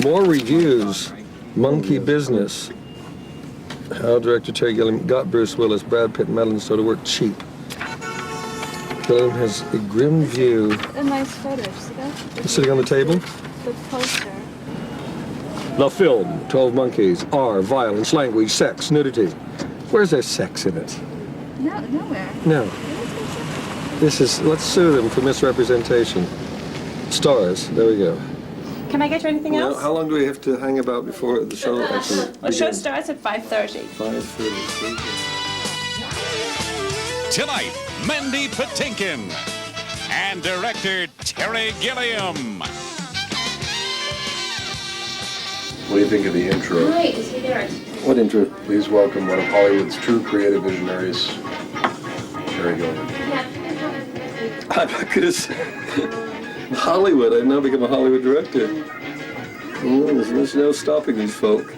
more reviews. Monkey Business. How director Terry Gilliam got Bruce Willis, Brad Pitt, and Madeline Stowe to work cheap. Gilliam has a grim view. A nice photo. See that? Sitting on the table? The poster. The film, 12 Monkeys, are violence, language, sex, nudity. Where's there sex in it? No, nowhere. No. This is, let's sue them for misrepresentation. Stars, there we go. Can I get you anything else? How long do we have to hang about before the show actually The show starts at 5:30. 5:30. Tonight, Mandy Patinkin and director Terry Gilliam. What do you think of the intro? Wait, is he there? What intro? Please welcome one of Hollywood's true creative visionaries, Terry Gilliam. I'm not gonna say Hollywood. I've now become a Hollywood director. There's no stopping these folk.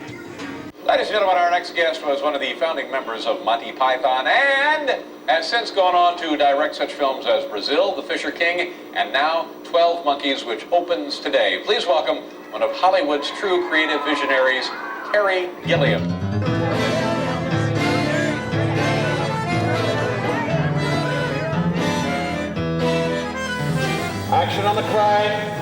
Ladies and gentlemen, our next guest was one of the founding members of Monty Python and has since gone on to direct such films as Brazil, The Fisher King, and now 12 Monkeys, which opens today. Please welcome one of Hollywood's true creative visionaries, Terry Gilliam. Action on the crane.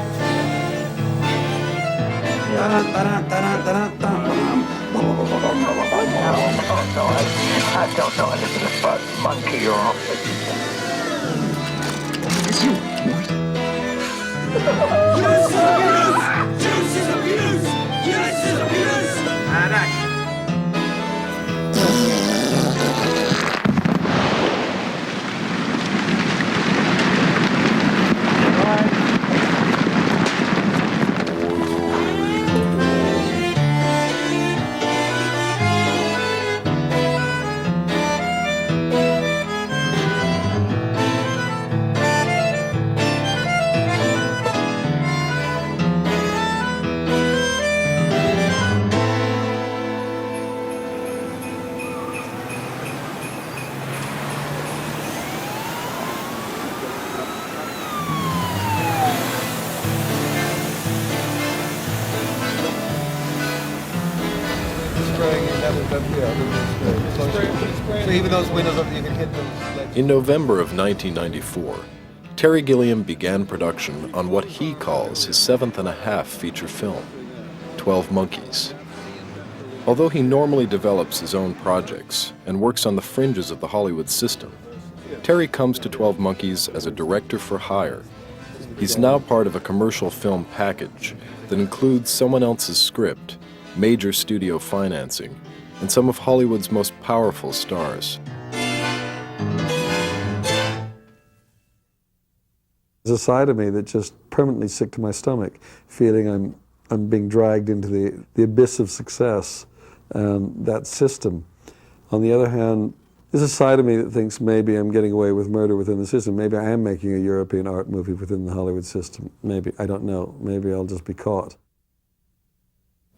I don't know anything about monkey or Yes, abuse! Juice is abuse! Yes, is abuse! And action. So even those windows, you can hit them. In November of 1994, Terry Gilliam began production on what he calls his 7.5 feature film, 12 Monkeys. Although he normally develops his own projects and works on the fringes of the Hollywood system, Terry comes to 12 Monkeys as a director for hire. He's now part of a commercial film package that includes someone else's script, major studio financing, and some of Hollywood's most powerful stars. There's a side of me that's just permanently sick to my stomach, feeling I'm being dragged into the abyss of success, that system. On the other hand, there's a side of me that thinks maybe I'm getting away with murder within the system. Maybe I am making a European art movie within the Hollywood system. Maybe, I don't know. Maybe I'll just be caught.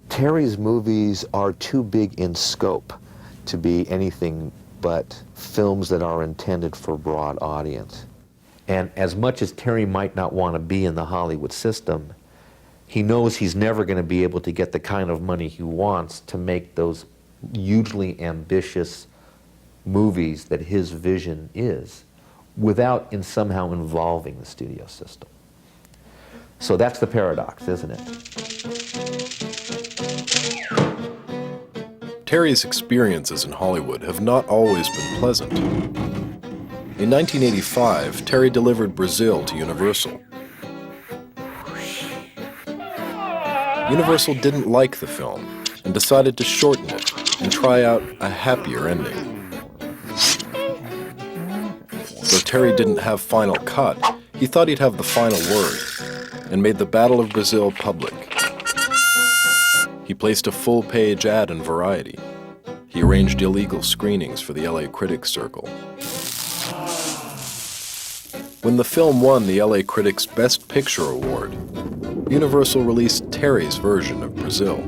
Terry's movies are too big in scope to be anything but films that are intended for a broad audience. And as much as Terry might not want to be in the Hollywood system, he knows he's never going to be able to get the kind of money he wants to make those hugely ambitious movies that his vision is without somehow involving the studio system. So that's the paradox, isn't it? Terry's experiences in Hollywood have not always been pleasant. In 1985, Terry delivered Brazil to Universal. Universal didn't like the film and decided to shorten it and try out a happier ending. Though Terry didn't have final cut, he thought he'd have the final word and made the Battle of Brazil public. He placed a full-page ad in Variety. He arranged illegal screenings for the LA Critics Circle. When the film won the LA Critics Best Picture Award, Universal released Terry's version of Brazil.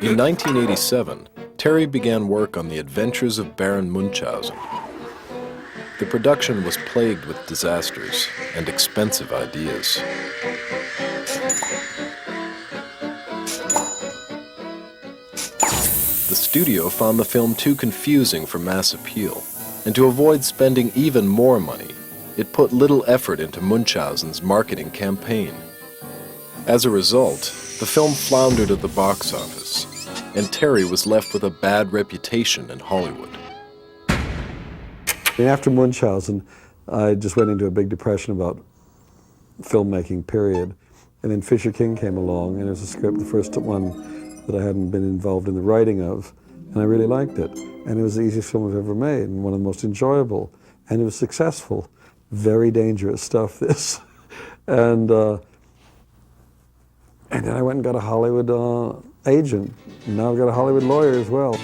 In 1987, Terry began work on The Adventures of Baron Munchausen. The production was plagued with disasters and expensive ideas. The studio found the film too confusing for mass appeal, and to avoid spending even more money, it put little effort into Munchausen's marketing campaign. As a result, the film floundered at the box office, and Terry was left with a bad reputation in Hollywood. After Munchausen, I just went into a big depression about filmmaking, period. And then Fisher King came along, and it was a script, the first one that I hadn't been involved in the writing of, and I really liked it. And it was the easiest film I've ever made, and one of the most enjoyable. And it was successful. Very dangerous stuff, this. And then I went and got a Hollywood agent. And now I've got a Hollywood lawyer as well.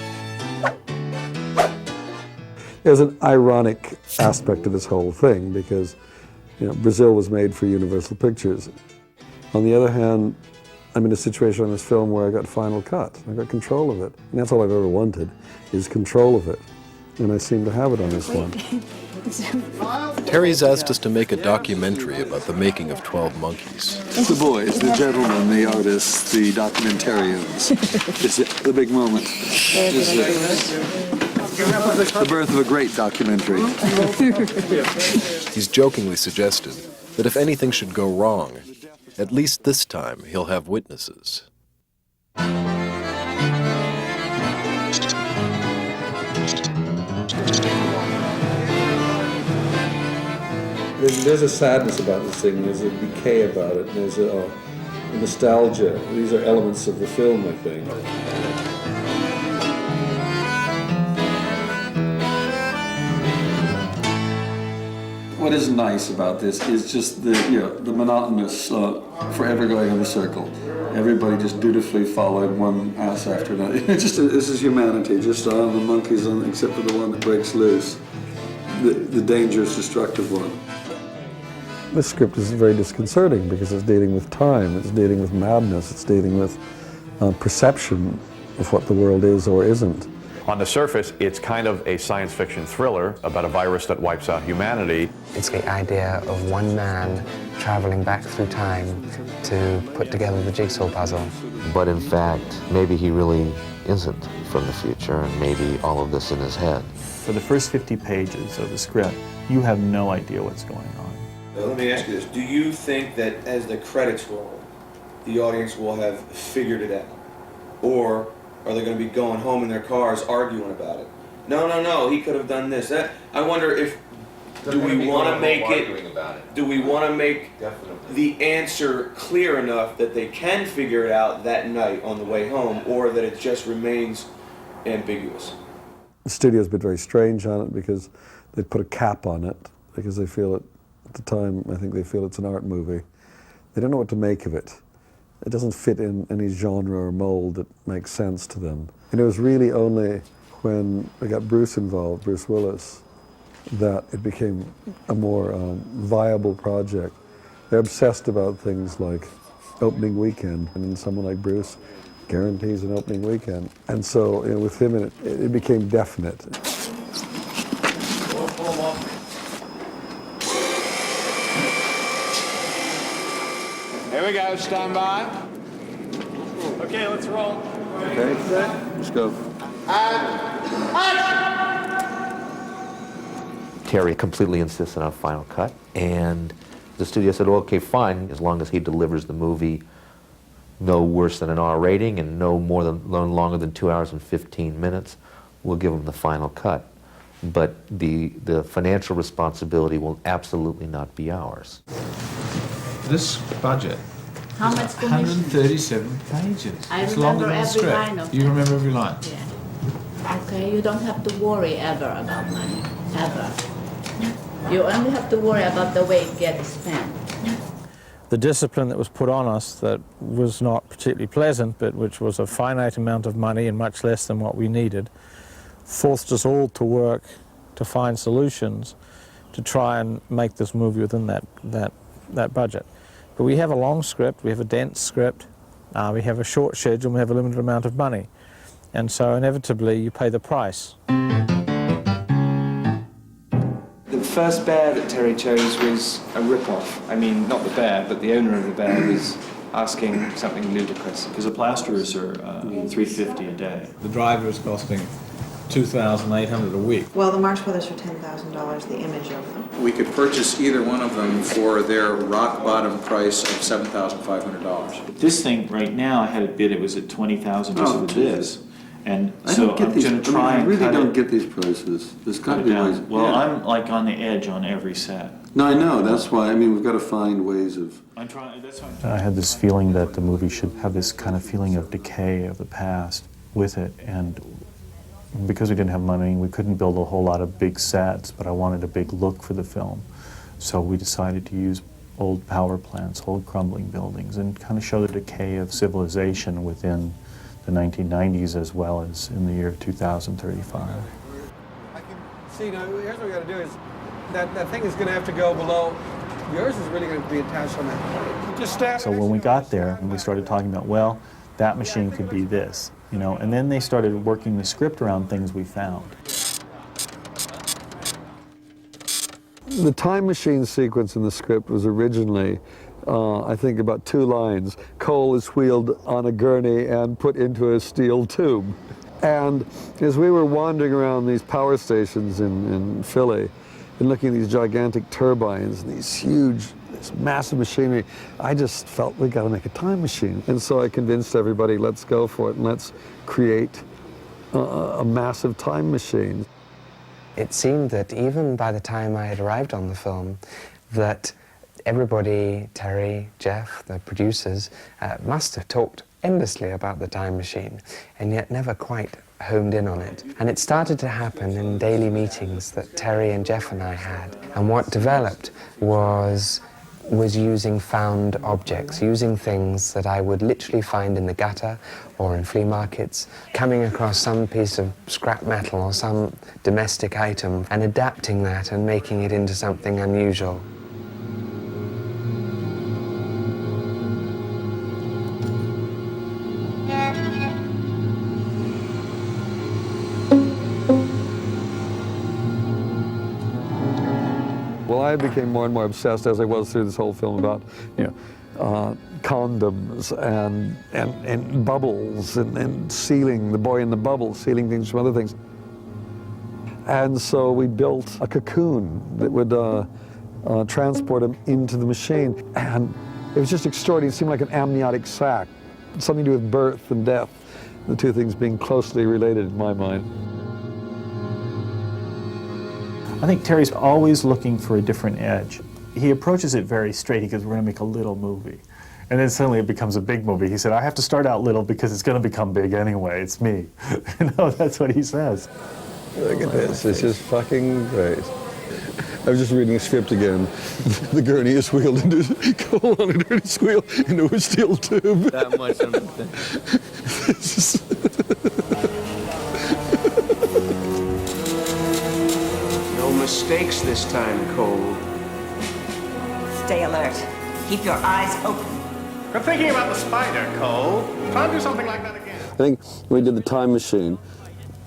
There's an ironic aspect to this whole thing because, you know, Brazil was made for Universal Pictures. On the other hand, I'm in a situation on this film where I got final cut. I got control of it. And that's all I've ever wanted, is control of it. And I seem to have it on this one. Terry's asked us to make a documentary about the making of 12 Monkeys. The boys, the gentlemen, the artists, the documentarians. It's the big moment. The birth of a great documentary. He's jokingly suggested that if anything should go wrong, at least this time he'll have witnesses. There's a sadness about this thing, there's a decay about it, there's a nostalgia. These are elements of the film, I think. What is nice about this is just the monotonous, forever going in the circle. Everybody just dutifully following one ass after another. This is humanity, just the monkeys, except for the one that breaks loose. The dangerous, destructive one. This script is very disconcerting because it's dealing with time, it's dealing with madness, it's dealing with perception of what the world is or isn't. On the surface, it's kind of a science fiction thriller about a virus that wipes out humanity. It's the idea of one man traveling back through time to put together the jigsaw puzzle. But in fact, maybe he really isn't from the future, and maybe all of this in his head. For the first 50 pages of the script, you have no idea what's going on. Let me ask you this. Do you think that as the credits roll, the audience will have figured it out? Or are they going to be going home in their cars arguing about it? No, he could have done this. I wonder if, do we want to make the answer clear enough that they can figure it out that night on the way home, or that it just remains ambiguous? The studio's been very strange on it because they put a cap on it because they feel it, at the time, I think they feel it's an art movie. They don't know what to make of it. It doesn't fit in any genre or mold that makes sense to them. And it was really only when I got Bruce involved, Bruce Willis, that it became a more viable project. They're obsessed about things like opening weekend, and someone like Bruce guarantees an opening weekend. And so with him, it became definite. Here we go, stand by. Okay, let's roll. Okay, let's go. Terry completely insisted on a final cut, and the studio said, well, okay, fine, as long as he delivers the movie no worse than an R rating and no longer than 2 hours and 15 minutes, we'll give him the final cut. But the financial responsibility will absolutely not be ours. This budget How much is 137 pages. It's longer than the script. Line of You remember every line? Yeah. Okay, you don't have to worry ever about money, ever. You only have to worry about the way it gets spent. The discipline that was put on us that was not particularly pleasant, but which was a finite amount of money and much less than what we needed, forced us all to work to find solutions to try and make this movie within that budget. But we have a long script, we have a dense script, we have a short schedule, and we have a limited amount of money. And so inevitably you pay the price. The first bear that Terry chose was a rip-off. I mean, not the bear, but the owner of the bear was asking something ludicrous. Because the plasterers are $350 a day. The driver is costing $2,800 a week. Well, the Marx Brothers for $10,000, the image of them. We could purchase either one of them for their rock bottom price of $7,500. This thing right now, I had it bid, it was at $20,000 just for this. And I so don't get I'm these, going to try and I really cut don't it, get these prices. There's got cut to it be down. ways. Well, yeah. I'm like on the edge on every set. No, I know. That's why. I mean, we've got to find ways of. I'm trying. That's why I had this feeling that the movie should have this kind of feeling of decay of the past with it, and because we didn't have money, we couldn't build a whole lot of big sets, but I wanted a big look for the film. So we decided to use old power plants, old crumbling buildings, and kind of show the decay of civilization within the 1990s as well as in the year 2035. I can see, now, here's what we got to do is, that thing is going to have to go below. Yours is really going to be attached on that. Just stand. So when we got there and we started talking about, well, that machine could be this, you know, and then they started working the script around things we found. The time machine sequence in the script was originally, I think, about 2 lines. Coal is wheeled on a gurney and put into a steel tube. And as we were wandering around these power stations in Philly and looking at these gigantic turbines and these huge, this massive machinery, I just felt we got to make a time machine. And so I convinced everybody, let's go for it and let's create a massive time machine. It seemed that even by the time I had arrived on the film, that everybody, Terry, Jeff, the producers, must have talked endlessly about the time machine, and yet never quite homed in on it. And it started to happen in daily meetings that Terry and Jeff and I had. And what developed was using found objects, using things that I would literally find in the gutter or in flea markets, coming across some piece of scrap metal or some domestic item and adapting that and making it into something unusual. Well, I became more and more obsessed as I was through this whole film about, condoms and bubbles and sealing, the boy in the bubble, sealing things from other things. And so we built a cocoon that would transport him into the machine. And it was just extraordinary. It seemed like an amniotic sac, something to do with birth and death, the two things being closely related in my mind. I think Terry's always looking for a different edge. He approaches it very straight. He goes, we're going to make a little movie. And then suddenly it becomes a big movie. He said, I have to start out little because it's going to become big anyway. It's me. That's what he says. Look at this. This is fucking great. I was just reading the script again. The gurney is wheeled into coal on a dirty squeal into a steel tube. That much of the No mistakes this time, Cole. Stay alert. Keep your eyes open. I'm thinking about the spider, Cole. Try and do something like that again. I think when we did the time machine,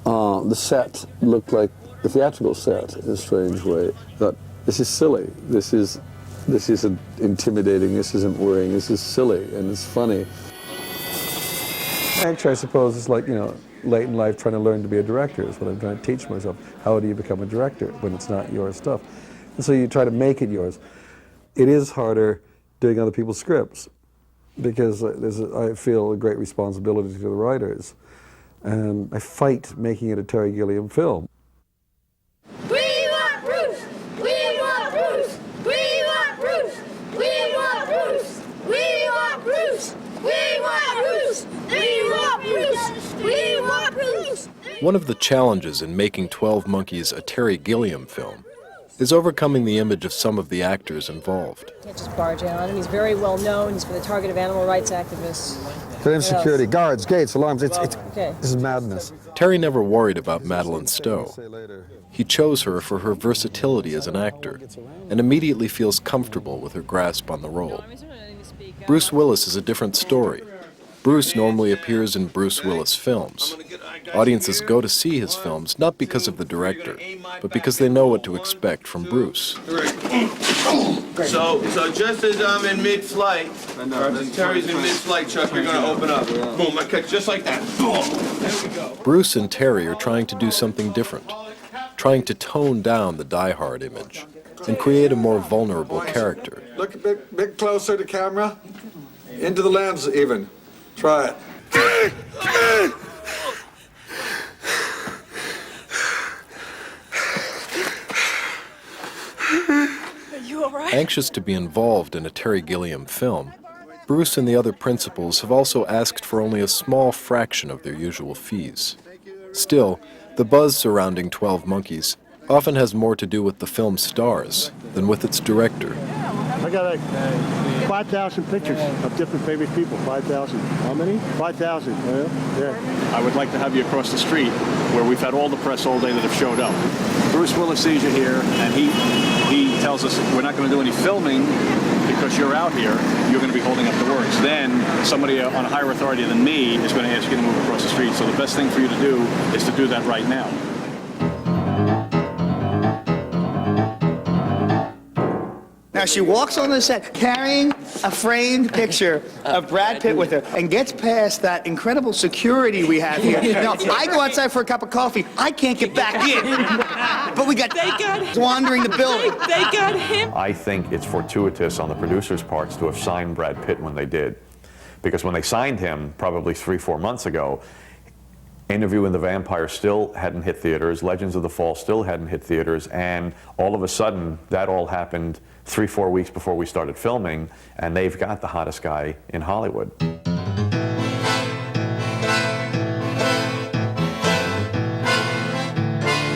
the set looked like the theatrical set in a strange way. I thought, this is silly. This isn't intimidating. This isn't worrying. This is silly and it's funny. Actually, I suppose it's like, late in life trying to learn to be a director is what I'm trying to teach myself. How do you become a director when it's not your stuff? And so you try to make it yours. It is harder doing other people's scripts because I feel a great responsibility to the writers. And I fight making it a Terry Gilliam film. We want Bruce! We want Bruce! We want Bruce! We want Bruce! We want Bruce! We want Bruce! We want Bruce! We want Bruce! One of the challenges in making 12 Monkeys a Terry Gilliam film is overcoming the image of some of the actors involved. You can't just barge in on him. He's very well known. He's been the target of animal rights activists. For security, guards, gates, alarms, Okay. This is madness. Terry never worried about Madeleine Stowe. He chose her for her versatility as an actor and immediately feels comfortable with her grasp on the role. Bruce Willis is a different story. Bruce normally appears in Bruce Willis films. Audiences go to see his films not because of the director, but because they know what to expect from Bruce. So just as I'm in mid-flight, as Terry's in mid-flight, Chuck, you're going to open up. Boom, I catch just like that. Boom. There we go. Bruce and Terry are trying to do something different, trying to tone down the die-hard image and create a more vulnerable character. Look a bit closer to camera. Into the lens, even. Try it. Are you all right? Anxious to be involved in a Terry Gilliam film, Bruce and the other principals have also asked for only a small fraction of their usual fees. Still, the buzz surrounding 12 Monkeys often has more to do with the film's stars than with its director. I got 5,000 pictures of different favorite people. 5,000. How many? 5,000. Yeah. I would like to have you across the street where we've had all the press all day that have showed up. Bruce Willis sees you here, and he tells us we're not going to do any filming because you're out here. You're going to be holding up the works. Then somebody on a higher authority than me is going to ask you to move across the street. So the best thing for you to do is to do that right now. Now she walks on the set carrying a framed picture of Brad Pitt with her and gets past that incredible security we have here. Now, I go outside for a cup of coffee. I can't get back in. But we got wandering the building. They got him. I think it's fortuitous on the producers' parts to have signed Brad Pitt when they did. Because when they signed him, probably 3-4 months ago, Interview with the Vampire still hadn't hit theaters, Legends of the Fall still hadn't hit theaters, and all of a sudden, that all happened 3-4 weeks before we started filming, and they've got the hottest guy in Hollywood.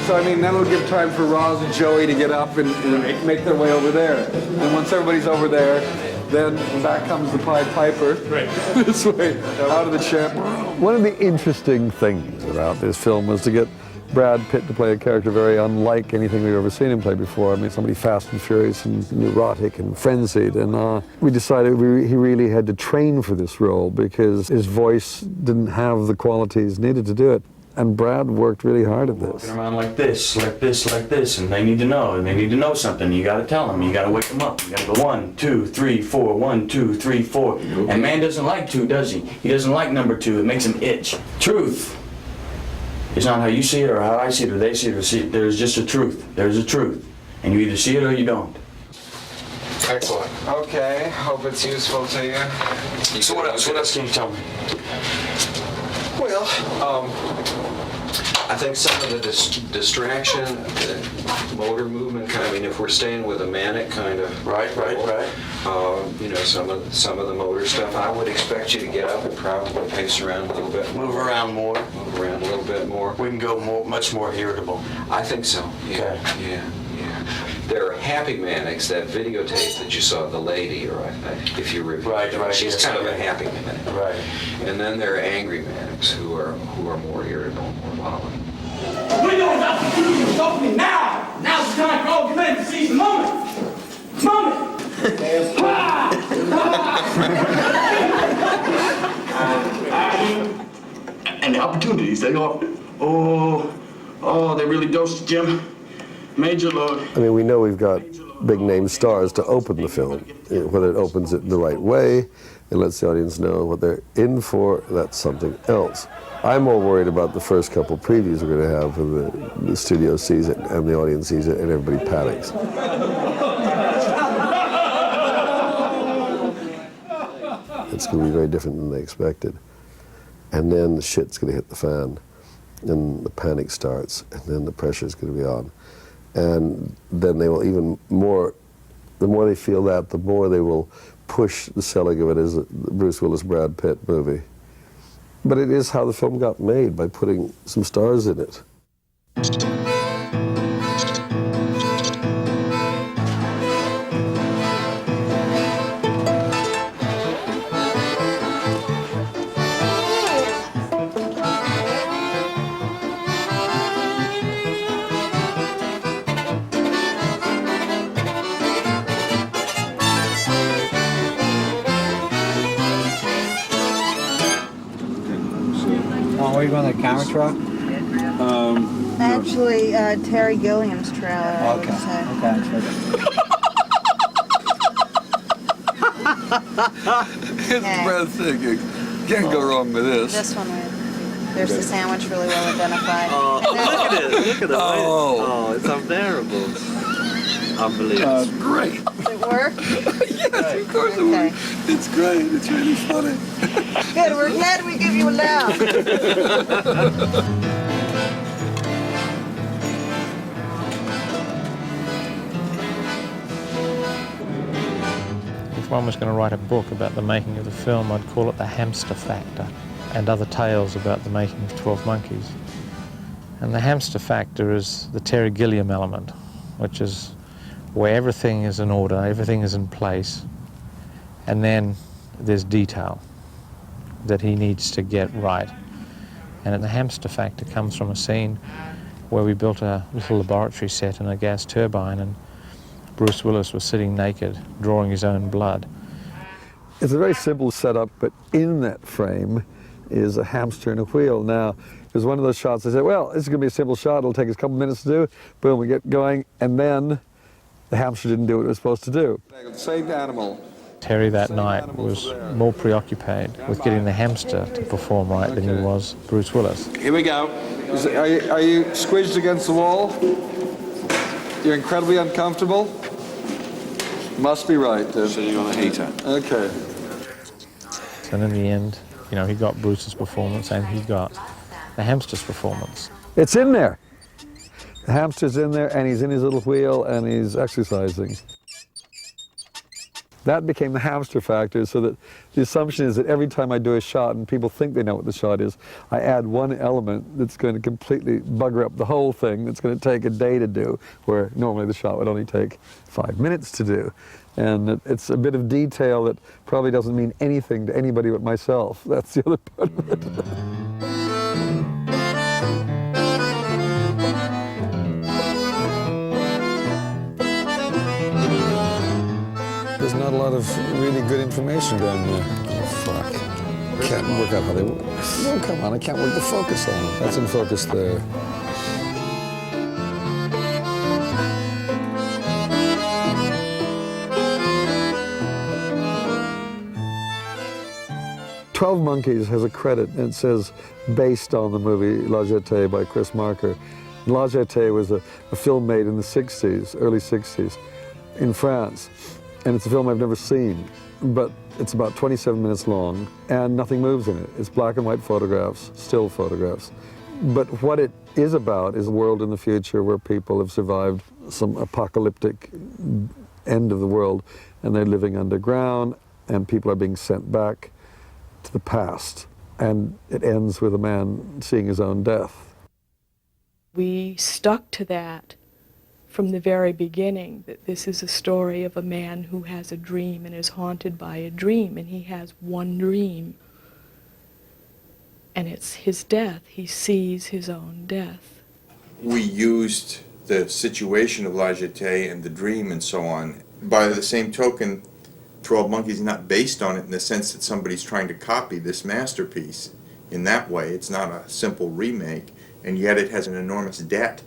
So, I mean, that'll give time for Roz and Joey to get up and make their way over there. And once everybody's over there, then back comes the Pied Piper. This way, out of the chair. One of the interesting things about this film was to get Brad Pitt to play a character very unlike anything we've ever seen him play before. I mean, somebody fast and furious and neurotic and frenzied. And we decided he really had to train for this role because his voice didn't have the qualities needed to do it. And Brad worked really hard at this. Walking around like this, like this, like this, and they need to know, and they need to know something. You gotta tell them, you gotta wake them up. You gotta go 1, 2, 3, 4, 1, 2, 3, 4. And man doesn't like 2, does he? He doesn't like number 2. It makes him itch. Truth. It's not how you see it or how I see it or they see it or see it. There's just a truth. There's a truth. And you either see it or you don't. Excellent. Okay, hope it's useful to you. So what else can you tell me? Well, I think some of the distraction, the motor movement kind of, I mean, if we're staying with a manic kind of right. You know, some of the motor stuff, I would expect you to get up and probably pace around a little bit more. Move around more. Move around a little bit more. We can go much more irritable. I think so. Yeah. Okay. Yeah. There are happy manics, that videotape that you saw of the lady, or if you review right, she's yes, kind of a happy manic. Right. And then there are angry manics who are more irritable, more violent. The window is opportunity is opening now! Now's the time for all men to seize the moment! Moment! And the opportunities, they are, they really dosed Jim. Major load. I mean, we know we've got big name stars to open the film. Whether it opens it the right way and lets the audience know what they're in for, that's something else. I'm more worried about the first couple previews we're going to have when the studio sees it and the audience sees it and everybody panics. It's going to be very different than they expected. And then the shit's going to hit the fan, and the panic starts, and then the pressure's going to be on. And then they will even more, the more they feel that, the more they will push the selling of it as a Bruce Willis, Brad Pitt movie. But it is how the film got made, by putting some stars in it. Oh, where are you going, the camera truck? Actually, Terry Gilliam's trailer, I would say. It's breathtaking. Can't go wrong with this. This one, there's the sandwich really well identified. Look at it. Look at it. Oh, it's unbearable. Unbelievable. Great. Does it work? Yes, of course it works. It's great. It's really funny. Good, we're glad we give you a laugh. If one was going to write a book about the making of the film, I'd call it The Hamster Factor, and other tales about the making of 12 Monkeys. And the Hamster Factor is the Terry Gilliam element, which is where everything is in order, everything is in place, and then there's detail that he needs to get right. And the Hamster Factor comes from a scene where we built a little laboratory set in a gas turbine, and Bruce Willis was sitting naked, drawing his own blood. It's a very simple setup, but in that frame is a hamster and a wheel. Now, it was one of those shots I said, well, this is going to be a simple shot, it'll take us a couple minutes to do. Boom, we get going, and then the hamster didn't do what it was supposed to do. Same animal. Terry that night was more preoccupied with getting the hamster to perform right than he was Bruce Willis. Here we go. Are you squished against the wall? You're incredibly uncomfortable? Must be right, then. Sitting on a heater. Okay. And in the end, you know, he got Bruce's performance and he got the hamster's performance. It's in there. The hamster's in there, and he's in his little wheel, and he's exercising. That became the Hamster Factor, so that the assumption is that every time I do a shot and people think they know what the shot is, I add one element that's going to completely bugger up the whole thing, that's going to take a day to do, where normally the shot would only take 5 minutes to do. And it's a bit of detail that probably doesn't mean anything to anybody but myself. That's the other part of it. There's not a lot of really good information down there. Oh, fuck. Can't work out how they work. No, come on, I can't work the focus on it. That's in focus there. "12 Monkeys" has a credit, and it says, based on the movie La Jetée by Chris Marker. La Jetée was a film made in the 60s, early 60s, in France. And it's a film I've never seen, but it's about 27 minutes long, and nothing moves in it. It's black and white photographs, still photographs. But what it is about is a world in the future where people have survived some apocalyptic end of the world, and they're living underground, and people are being sent back to the past. And it ends with a man seeing his own death. We stuck to that from the very beginning, that this is a story of a man who has a dream and is haunted by a dream, and he has one dream, and it's his death. He sees his own death. We used the situation of La Jetée and the dream and so on. By the same token, 12 Monkeys is not based on it in the sense that somebody's trying to copy this masterpiece. In that way, it's not a simple remake, and yet it has an enormous debt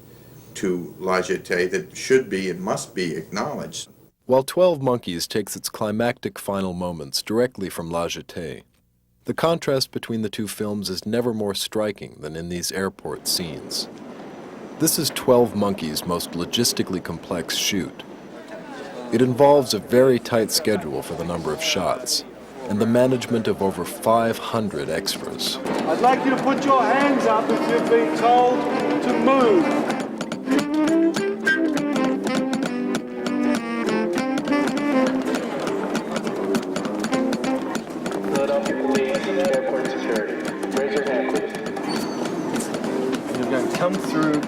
to La Jetée that should be and must be acknowledged. While 12 Monkeys takes its climactic final moments directly from La Jetée, the contrast between the two films is never more striking than in these airport scenes. This is 12 Monkeys' most logistically complex shoot. It involves a very tight schedule for the number of shots, and the management of over 500 extras. I'd like you to put your hands up if you've been told to move.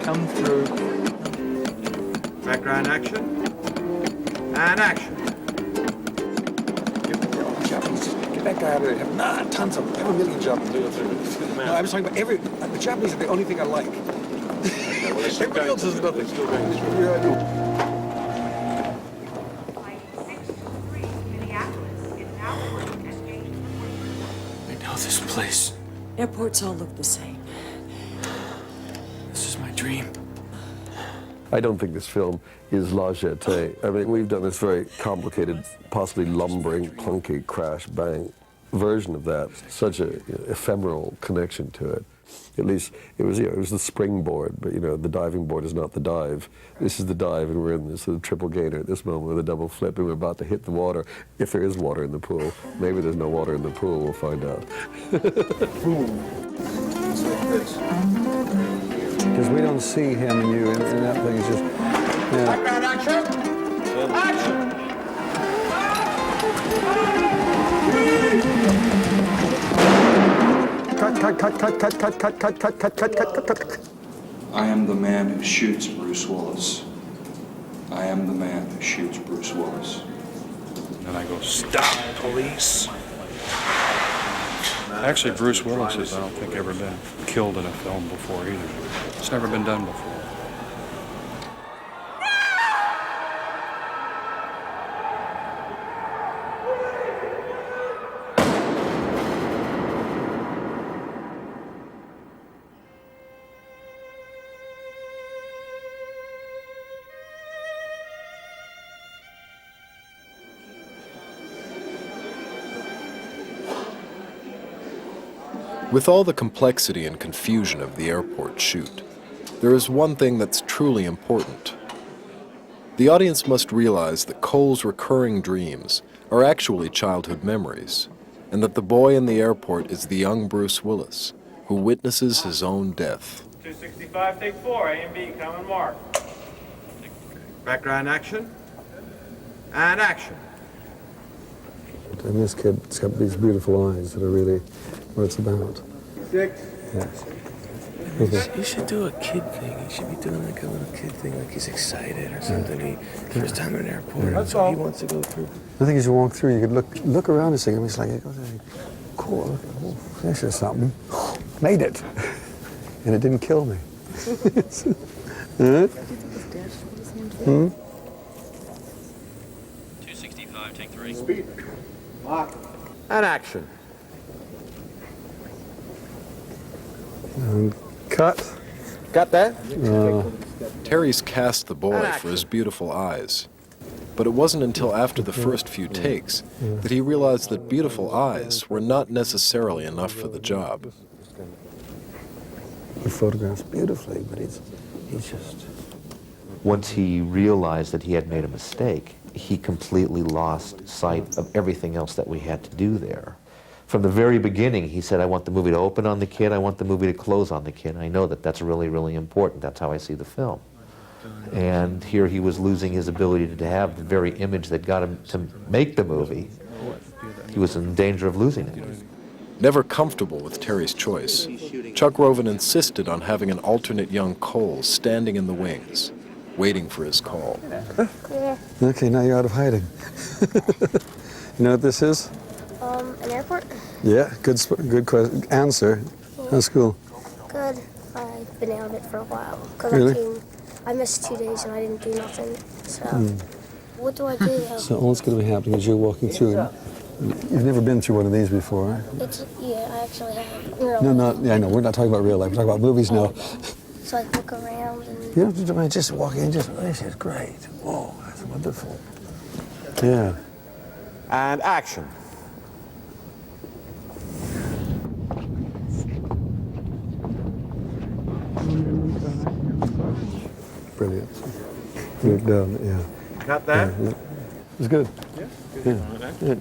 Come through. Background action. And action. Get that guy out of there. Have tons of them. Have a million jobs to do it. No, I was talking about the Japanese are the only thing I like. Everybody else is nothing. I know this place. Airports all look the same. This is my dream. I don't think this film is La Jetée. I mean, we've done this very complicated, possibly lumbering, clunky, crash, bang version of that. Such a ephemeral connection to it. At least it was the springboard, but the diving board is not the dive. This is the dive, and we're in this triple gainer at this moment with a double flip, and we're about to hit the water. If there is water in the pool, maybe there's no water in the pool. We'll find out. Because we don't see him and you, and that thing is just. Yeah. Background action! Action! Cut. I am the man who shoots Bruce Willis. I am the man who shoots Bruce Willis. And then I go, stop, police. Actually, Bruce Willis has, I don't think, ever been killed in a film before either. It's never been done before. With all the complexity and confusion of the airport shoot, there is one thing that's truly important. The audience must realize that Cole's recurring dreams are actually childhood memories, and that the boy in the airport is the young Bruce Willis, who witnesses his own death. 265, take 4, A and B, come and mark. Background action, and action. And this kid's got these beautiful eyes that are really what it's about. 6. Yes. You should do a kid thing. You should be doing like a little kid thing, like he's excited or something. First time in an airport, That's all. He wants to go through. I think as you walk through, you could look around and see him. It's like, cool, oh, there's just something. Made it. And it didn't kill me. Huh? 265, take 3. Speed. Lock. And action. And cut. Got that? Terry's cast the boy for his beautiful eyes. But it wasn't until after the first few takes that he realized that beautiful eyes were not necessarily enough for the job. He photographs beautifully, but he's just... Once he realized that he had made a mistake, he completely lost sight of everything else that we had to do there. From the very beginning, he said, I want the movie to open on the kid, I want the movie to close on the kid. I know that that's really, really important. That's how I see the film. And here he was losing his ability to have the very image that got him to make the movie. He was in danger of losing it. Never comfortable with Terry's choice, Chuck Roven insisted on having an alternate young Cole standing in the wings, waiting for his call. Okay, now you're out of hiding. You know what this is? An airport? Yeah, good answer. That's cool. Good. I've been out of it for a while. Because Really? I missed 2 days and I didn't do nothing. So, what do I do though? So all that's going to be happening is you're walking through it. You've never been through one of these before, right? Yeah, I actually have. Real No, life. I know. We're not talking about real life. We're talking about movies now. So I look around and... You don't have to just walk in, this is great. Whoa, that's wonderful. Yeah. And action. Brilliant. Good done, yeah. Got that? Yeah. It was good. Yeah.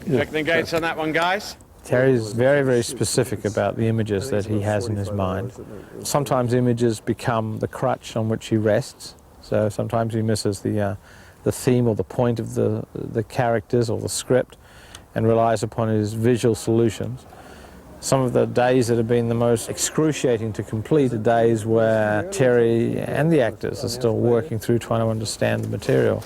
Check the gates on that one, guys. Terry's very, very specific about the images that he has in his mind. Sometimes images become the crutch on which he rests, so sometimes he misses the theme or the point of the characters or the script and relies upon his visual solutions. Some of the days that have been the most excruciating to complete are days where Terry and the actors are still working through trying to understand the material.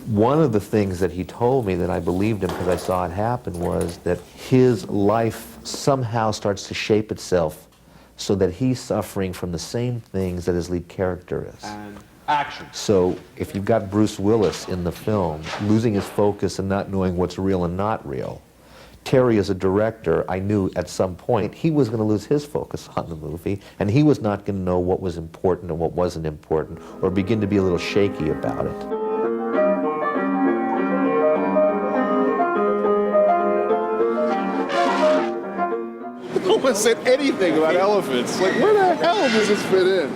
One of the things that he told me that I believed him because I saw it happen was that his life somehow starts to shape itself so that he's suffering from the same things that his lead character is. And action. So if you've got Bruce Willis in the film losing his focus and not knowing what's real and not real, Terry, as a director, I knew at some point he was going to lose his focus on the movie, and he was not going to know what was important and what wasn't important, or begin to be a little shaky about it. No one said anything about elephants. Like, where the hell does this fit in?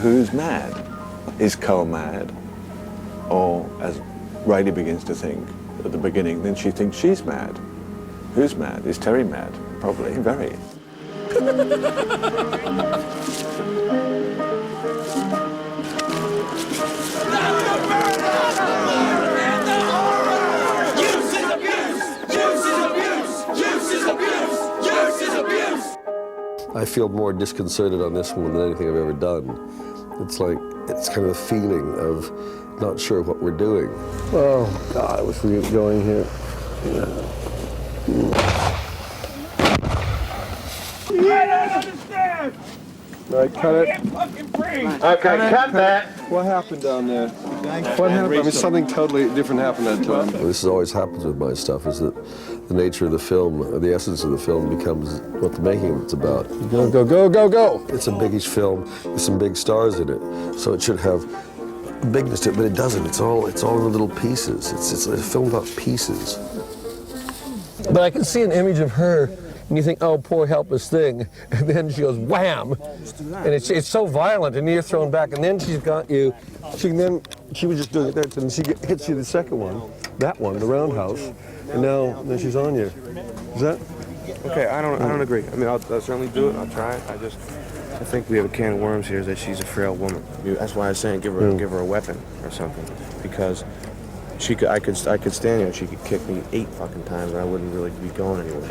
Who's mad? Is Cole mad? Or, as Riley begins to think at the beginning, then she thinks she's mad. Who's mad? Is Terry mad? Probably, very. I feel more disconcerted on this one than anything I've ever done. It's like, it's kind of a feeling of not sure what we're doing. Oh, God, which we get going here. I don't understand! Right, cut it. Okay, cut that. What happened down there? What happened? I mean, something totally different happened that time. This always happens with my stuff, is that the nature of the film, or the essence of the film, becomes what the making of it's about. Go, go, go, go, go! It's a biggish film with some big stars in it, so it should have bigness to it, but it doesn't. It's all in the little pieces. It's a film about pieces. But I can see an image of her, and you think, oh, poor helpless thing, and then she goes wham, and it's so violent, and you're thrown back, and then she's got you. She was just doing it, and she hits you the second one, that one, the roundhouse, and then she's on you. Is that? Okay, I don't agree. I mean, I'll certainly do it. I'll try it. I think we have a can of worms here. Is that she's a frail woman. That's why I was saying give her a weapon or something, because I could stand here. She could kick me 8 fucking times, and I wouldn't really be going anywhere.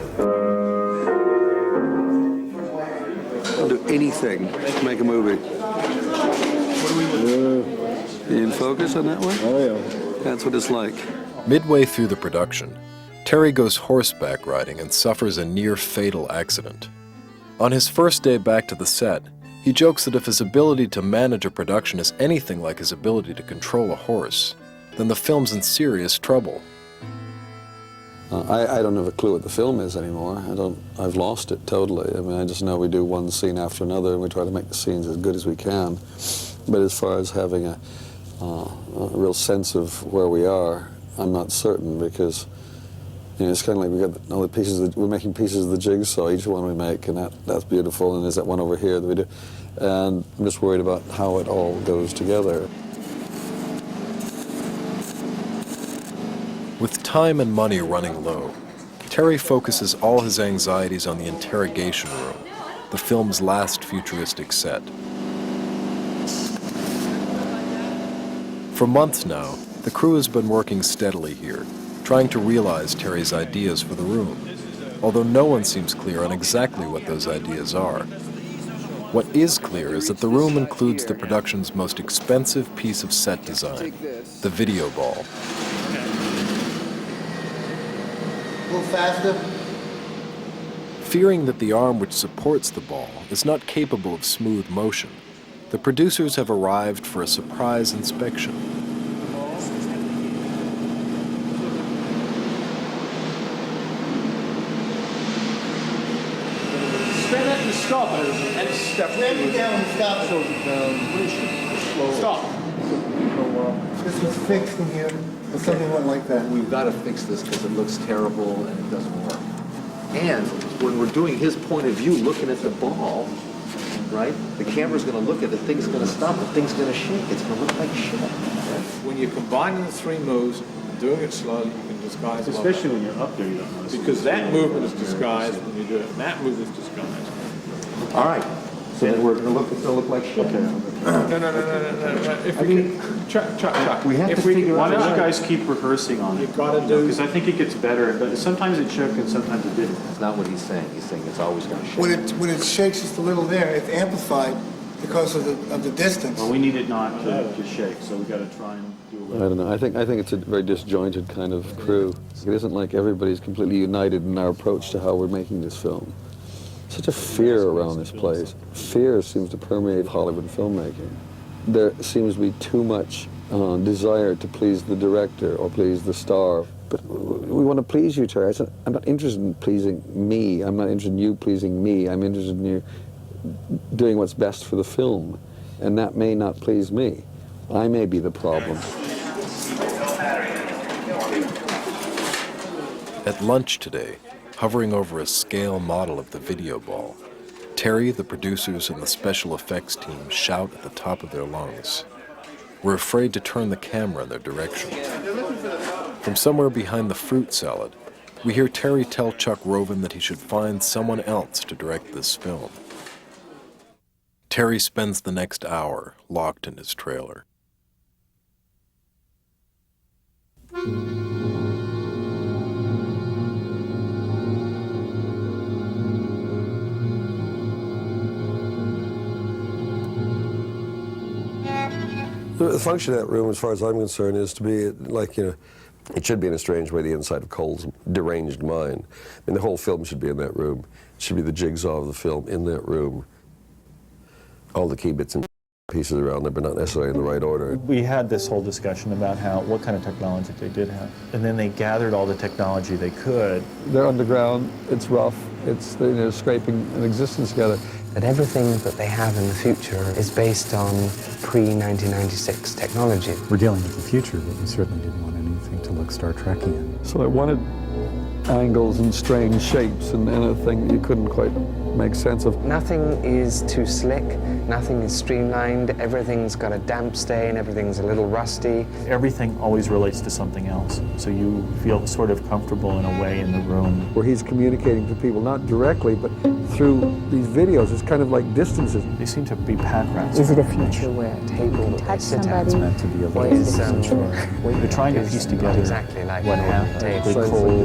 I'll do anything to make a movie. You in focus on that one? Oh yeah. That's what it's like. Midway through the production, Terry goes horseback riding and suffers a near-fatal accident. On his first day back to the set, he jokes that if his ability to manage a production is anything like his ability to control a horse, then the film's in serious trouble. I don't have a clue what the film is anymore. I've lost it totally. I mean, I just know we do one scene after another, and we try to make the scenes as good as we can. But as far as having a real sense of where we are, I'm not certain, because it's kind of like we got all the pieces. We're making pieces of the jigsaw, each one we make, and that's beautiful. And there's that one over here that we do, and I'm just worried about how it all goes together. With time and money running low, Terry focuses all his anxieties on the interrogation room, the film's last futuristic set. For months now, the crew has been working steadily here, trying to realize Terry's ideas for the room, although no one seems clear on exactly what those ideas are. What is clear is that the room includes the production's most expensive piece of set design, the video ball. A little faster. Fearing that the arm which supports the ball is not capable of smooth motion, the producers have arrived for a surprise inspection. Stand up and stop it and step. Stand me down and stop it. Stop. This was fixed in here. Something went like that. We've got to fix this because it looks terrible and it doesn't work. And when we're doing his point of view, looking at the ball, right? The camera's going to look at it, the thing's going to stop, the thing's going to shake. It's going to look like shit. Right? When you're combining the 3 moves, doing it slowly, you can disguise it. Especially when you're up there, you don't notice. Because that movement is disguised when you do it, and that movement is disguised. All right. So then we're going to look like shit. No. If we can, Chuck. We have to figure Why out. don't you guys keep rehearsing on it? You've got to do. Because I think it gets better, but sometimes it shook and sometimes it didn't. That's not what he's saying. He's saying it's always going to shake. When it shakes just a little there, it's amplified because of the distance. Well, we need it not to shake, so we got to try and do I don't know. I think it's a very disjointed kind of crew. It isn't like everybody's completely united in our approach to how we're making this film. Such a fear around this place. Fear seems to permeate Hollywood filmmaking. There seems to be too much desire to please the director or please the star. But we want to please you, Terry. I said, I'm not interested in pleasing me. I'm not interested in you pleasing me. I'm interested in you doing what's best for the film. And that may not please me. I may be the problem. At lunch today, hovering over a scale model of the video ball, Terry, the producers, and the special effects team shout at the top of their lungs. We're afraid to turn the camera in their direction. From somewhere behind the fruit salad, we hear Terry tell Chuck Roven that he should find someone else to direct this film. Terry spends the next hour locked in his trailer. The function of that room, as far as I'm concerned, is to be like, it should be in a strange way the inside of Cole's deranged mind. I mean, the whole film should be in that room. It should be the jigsaw of the film in that room. All the key bits and pieces around there, but not necessarily in the right order. We had this whole discussion about what kind of technology they did have. And then they gathered all the technology they could. They're underground, it's rough, it's scraping an existence together. That everything that they have in the future is based on pre-1996 technology. We're dealing with the future, but we certainly didn't want anything to look Star Trekian. So I wanted angles and strange shapes and anything you couldn't quite make sense of. Nothing is too slick, nothing is streamlined, everything's got a damp stain, everything's a little rusty. Everything always relates to something else, so you feel sort of comfortable in a way in the room. Where he's communicating to people, not directly, but through these videos. It's kind of like distances. They seem to be pack rats. Is it a future where a table touch somebody? It's meant to be a They're trying to piece together exactly like what happened.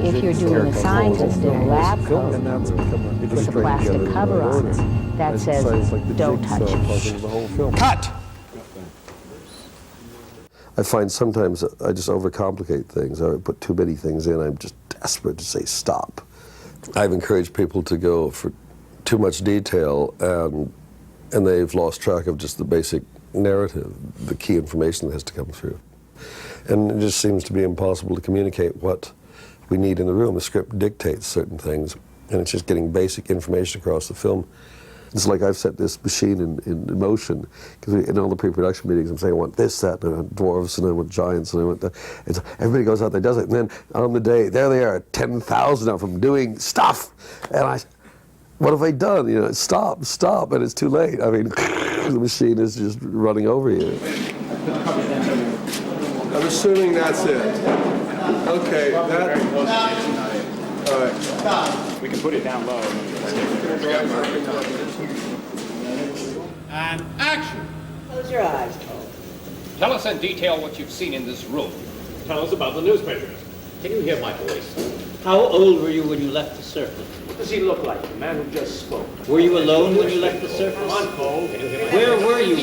If you're doing a scientist in a lab coat with a plastic cover on it that says, don't touch it. Cut! I find sometimes I just overcomplicate things. I put too many things in. I'm just desperate to say stop. I've encouraged people to go for too much detail, and they've lost track of just the basic narrative, the key information that has to come through. And it just seems to be impossible to communicate what we need in the room. The script dictates certain things, and it's just getting basic information across the film. It's like I've set this machine in motion, because in all the pre-production meetings I'm saying I want this set, and I want dwarves, and I want giants, and I want that. Everybody goes out there, does it, and then on the day, there they are, 10,000 of them doing stuff, and what have I done? Stop, and it's too late. I mean, the machine is just running over you. I'm assuming that's it. Okay, that. All right. We can put it down low. And action! Close your eyes, Cole. Tell us in detail what you've seen in this room. Tell us about the newspapers. Can you hear my voice? How old were you when you left the surface? What does he look like, the man who just spoke? Were you alone when you left the surface? Come on, Cole. Where were you?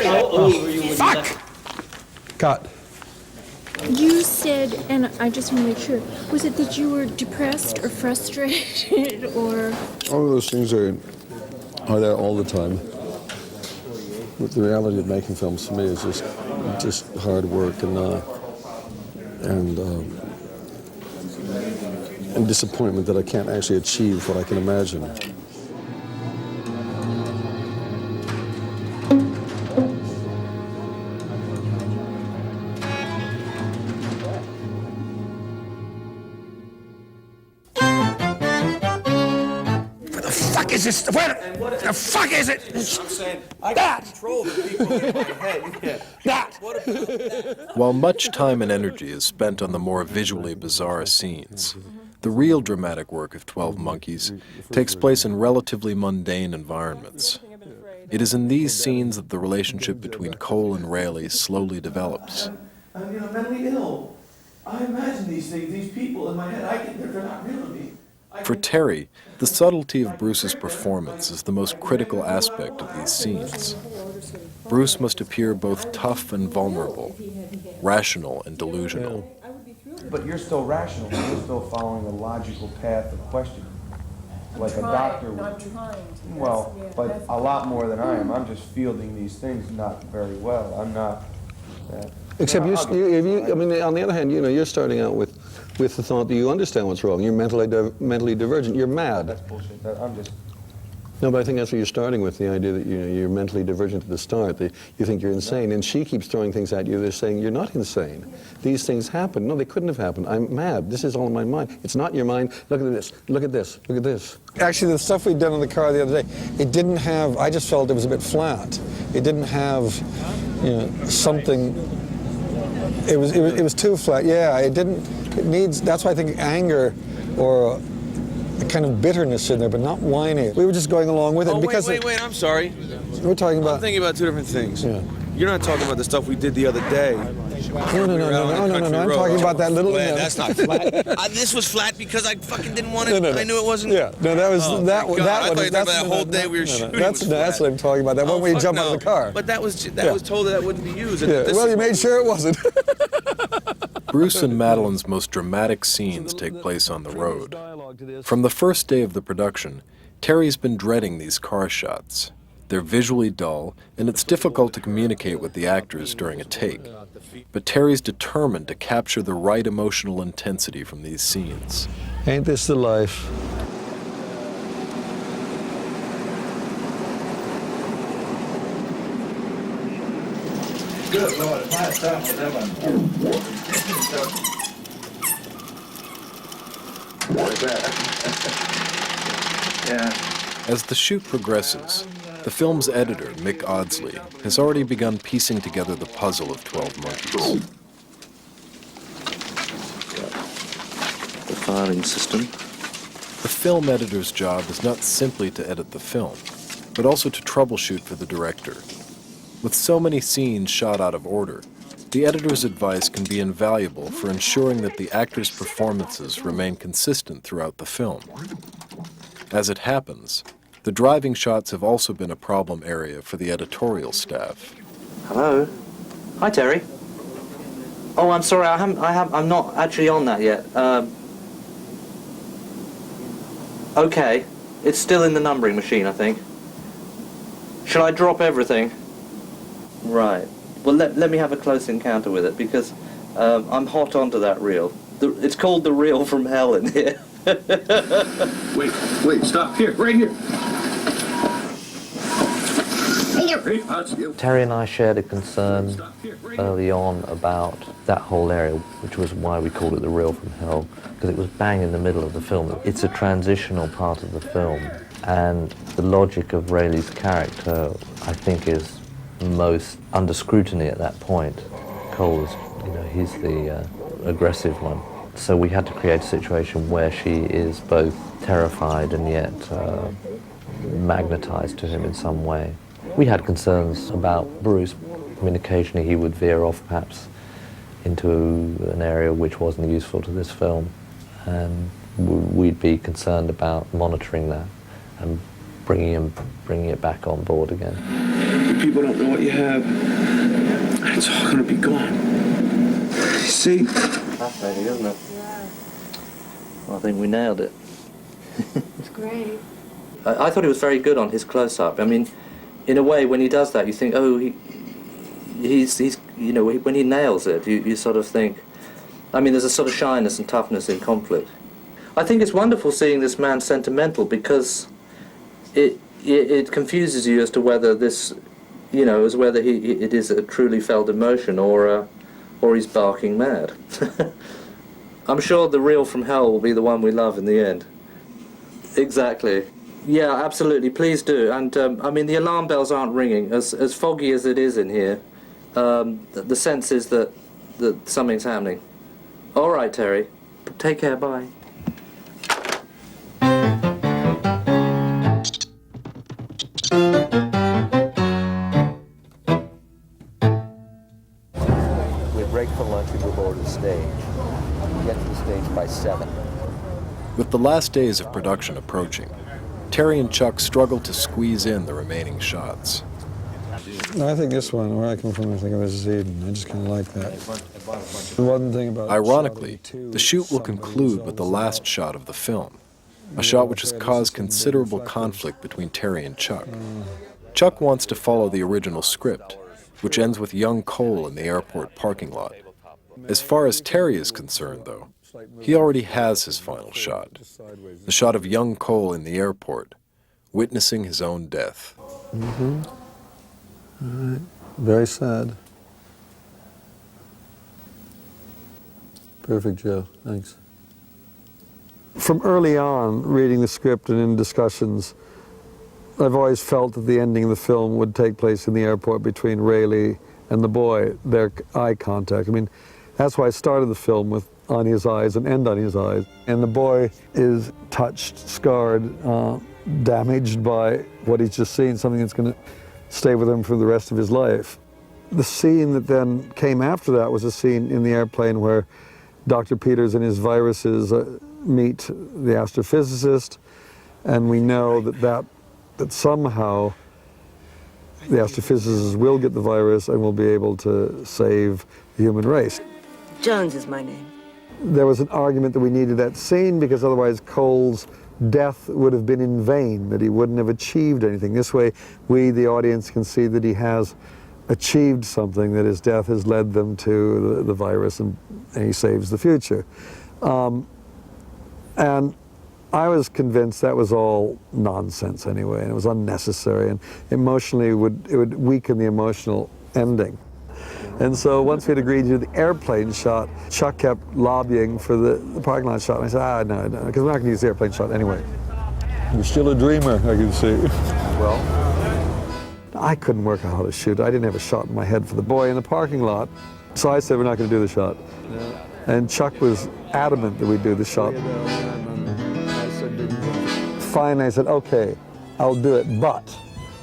How old were you when you left? Cut. You said, and I just want to make sure, was it that you were depressed or frustrated or? All of those things are there all the time. But the reality of making films for me is just hard work and disappointment that I can't actually achieve what I can imagine. Where the fuck is it? I'm saying, I can control the people in my head. That! While much time and energy is spent on the more visually bizarre scenes, the real dramatic work of 12 Monkeys takes place in relatively mundane environments. It is in these scenes that the relationship between Cole and Rayleigh slowly develops. I'm mentally ill. I imagine these things, these people in my head. They're not real to me. For Terry, the subtlety of Bruce's performance is the most critical aspect of these scenes. Bruce must appear both tough and vulnerable, rational and delusional. But you're still rational. You're still following a logical path of questioning. Like a doctor would. Well, but a lot more than I am. I'm just fielding these things not very well. I'm not. Except on the other hand, you're starting out with the thought that you understand what's wrong. You're mentally divergent. You're mad. That's bullshit. I'm just. No, but I think that's what you're starting with, the idea that you're mentally divergent at the start, that you think you're insane, and she keeps throwing things at you. They're saying, you're not insane. These things happen. No, they couldn't have happened. I'm mad. This is all in my mind. It's not your mind. Look at this. Look at this. Look at this. Actually, the stuff we'd done in the car the other day, it didn't have, I just felt it was a bit flat. It didn't have, something, it was too flat. Yeah, it needs, that's why I think anger or a kind of bitterness in there, but not whiny. We were just going along with it. Because wait, I'm sorry. We're talking about... I'm thinking about two different things. Yeah. You're not talking about the stuff we did the other day. No, I'm talking about that little... Flat, that's not flat. This was flat because I fucking didn't want it. No. I knew it wasn't... Yeah, no, that was... that one. I thought you were talking about that whole day we were shooting. That's what I'm talking about, that one where you jump out of the car. But that was told that wouldn't be used. Yeah. Well, you made sure it wasn't. Bruce and Madeline's most dramatic scenes take place on the road. From the first day of the production, Terry's been dreading these car shots. They're visually dull, and it's difficult to communicate with the actors during a take. But Terry's determined to capture the right emotional intensity from these scenes. Ain't this the life? Good Lord, my stuff was ever. As the shoot progresses, the film's editor, Mick Audsley, has already begun piecing together the puzzle of 12 Monkeys. The firing system. The film editor's job is not simply to edit the film, but also to troubleshoot for the director. With so many scenes shot out of order, the editor's advice can be invaluable for ensuring that the actors' performances remain consistent throughout the film. As it happens, the driving shots have also been a problem area for the editorial staff. Hello. Hi, Terry. Oh, I'm sorry. I'm not actually on that yet. Okay. It's still in the numbering machine, I think. Shall I drop everything? Right. Well, let me have a close encounter with it, because I'm hot onto that reel. It's called the reel from hell in here. Wait, stop here, right here. Terry and I shared a concern early on about that whole area, which was why we called it the reel from hell, because it was bang in the middle of the film. It's a transitional part of the film, and the logic of Rayleigh's character, I think, is most under scrutiny at that point. Cole is, he's the aggressive one. So we had to create a situation where she is both terrified and yet magnetized to him in some way. We had concerns about Bruce. I mean, occasionally he would veer off perhaps into an area which wasn't useful to this film, and we'd be concerned about monitoring that and bringing it back on board again. The people don't know what you have. It's all going to be gone. You see? Fascinating, isn't it? Yeah. Well, I think we nailed it. It's great. I thought he was very good on his close-up. I mean, in a way, when he does that, you think, oh, he's when he nails it, you sort of think, I mean, there's a sort of shyness and toughness in conflict. I think it's wonderful seeing this man sentimental, because it confuses you as to whether this, as whether it is a truly felt emotion or he's barking mad. I'm sure the reel from hell will be the one we love in the end. Exactly. Yeah, absolutely. Please do. And I mean, the alarm bells aren't ringing. As foggy as it is in here, the sense is that something's happening. All right, Terry. Take care. Bye. We break for lunch. We move over to the stage. We get to the stage by 7. With the last days of production approaching, Terry and Chuck struggle to squeeze in the remaining shots. No, I think this one, where I come from, I think of it as Eden. I just kind of like that. The one thing about Ironically, the shoot will conclude with the last shot of the film, a shot which has caused considerable conflict between Terry and Chuck. Chuck wants to follow the original script, which ends with young Cole in the airport parking lot. As far as Terry is concerned, though, he already has his final shot, the shot of young Cole in the airport, witnessing his own death. Mm-hmm. All right. Very sad. Perfect, Joe. Thanks. From early on, reading the script and in discussions, I've always felt that the ending of the film would take place in the airport between Rayleigh and the boy, their eye contact. I mean, that's why I started the film with on his eyes and end on his eyes. And the boy is touched, scarred, damaged by what he's just seen, something that's going to stay with him for the rest of his life. The scene that then came after that was a scene in the airplane where Dr. Peters and his viruses meet the astrophysicist, and we know that somehow the astrophysicists will get the virus and will be able to save the human race. Jones is my name. There was an argument that we needed that scene because otherwise Cole's death would have been in vain, that he wouldn't have achieved anything. This way, we, the audience, can see that he has achieved something, that his death has led them to the virus and he saves the future. And I was convinced that was all nonsense anyway, and it was unnecessary, and emotionally it would weaken the emotional ending. And so once we had agreed to do the airplane shot, Chuck kept lobbying for the parking lot shot, and I said, no, because we're not going to use the airplane shot anyway. You're still a dreamer, I can see. Well, I couldn't work out how to shoot. I didn't have a shot in my head for the boy in the parking lot, so I said we're not going to do the shot. And Chuck was adamant that we do the shot. Finally, I said, okay, I'll do it, but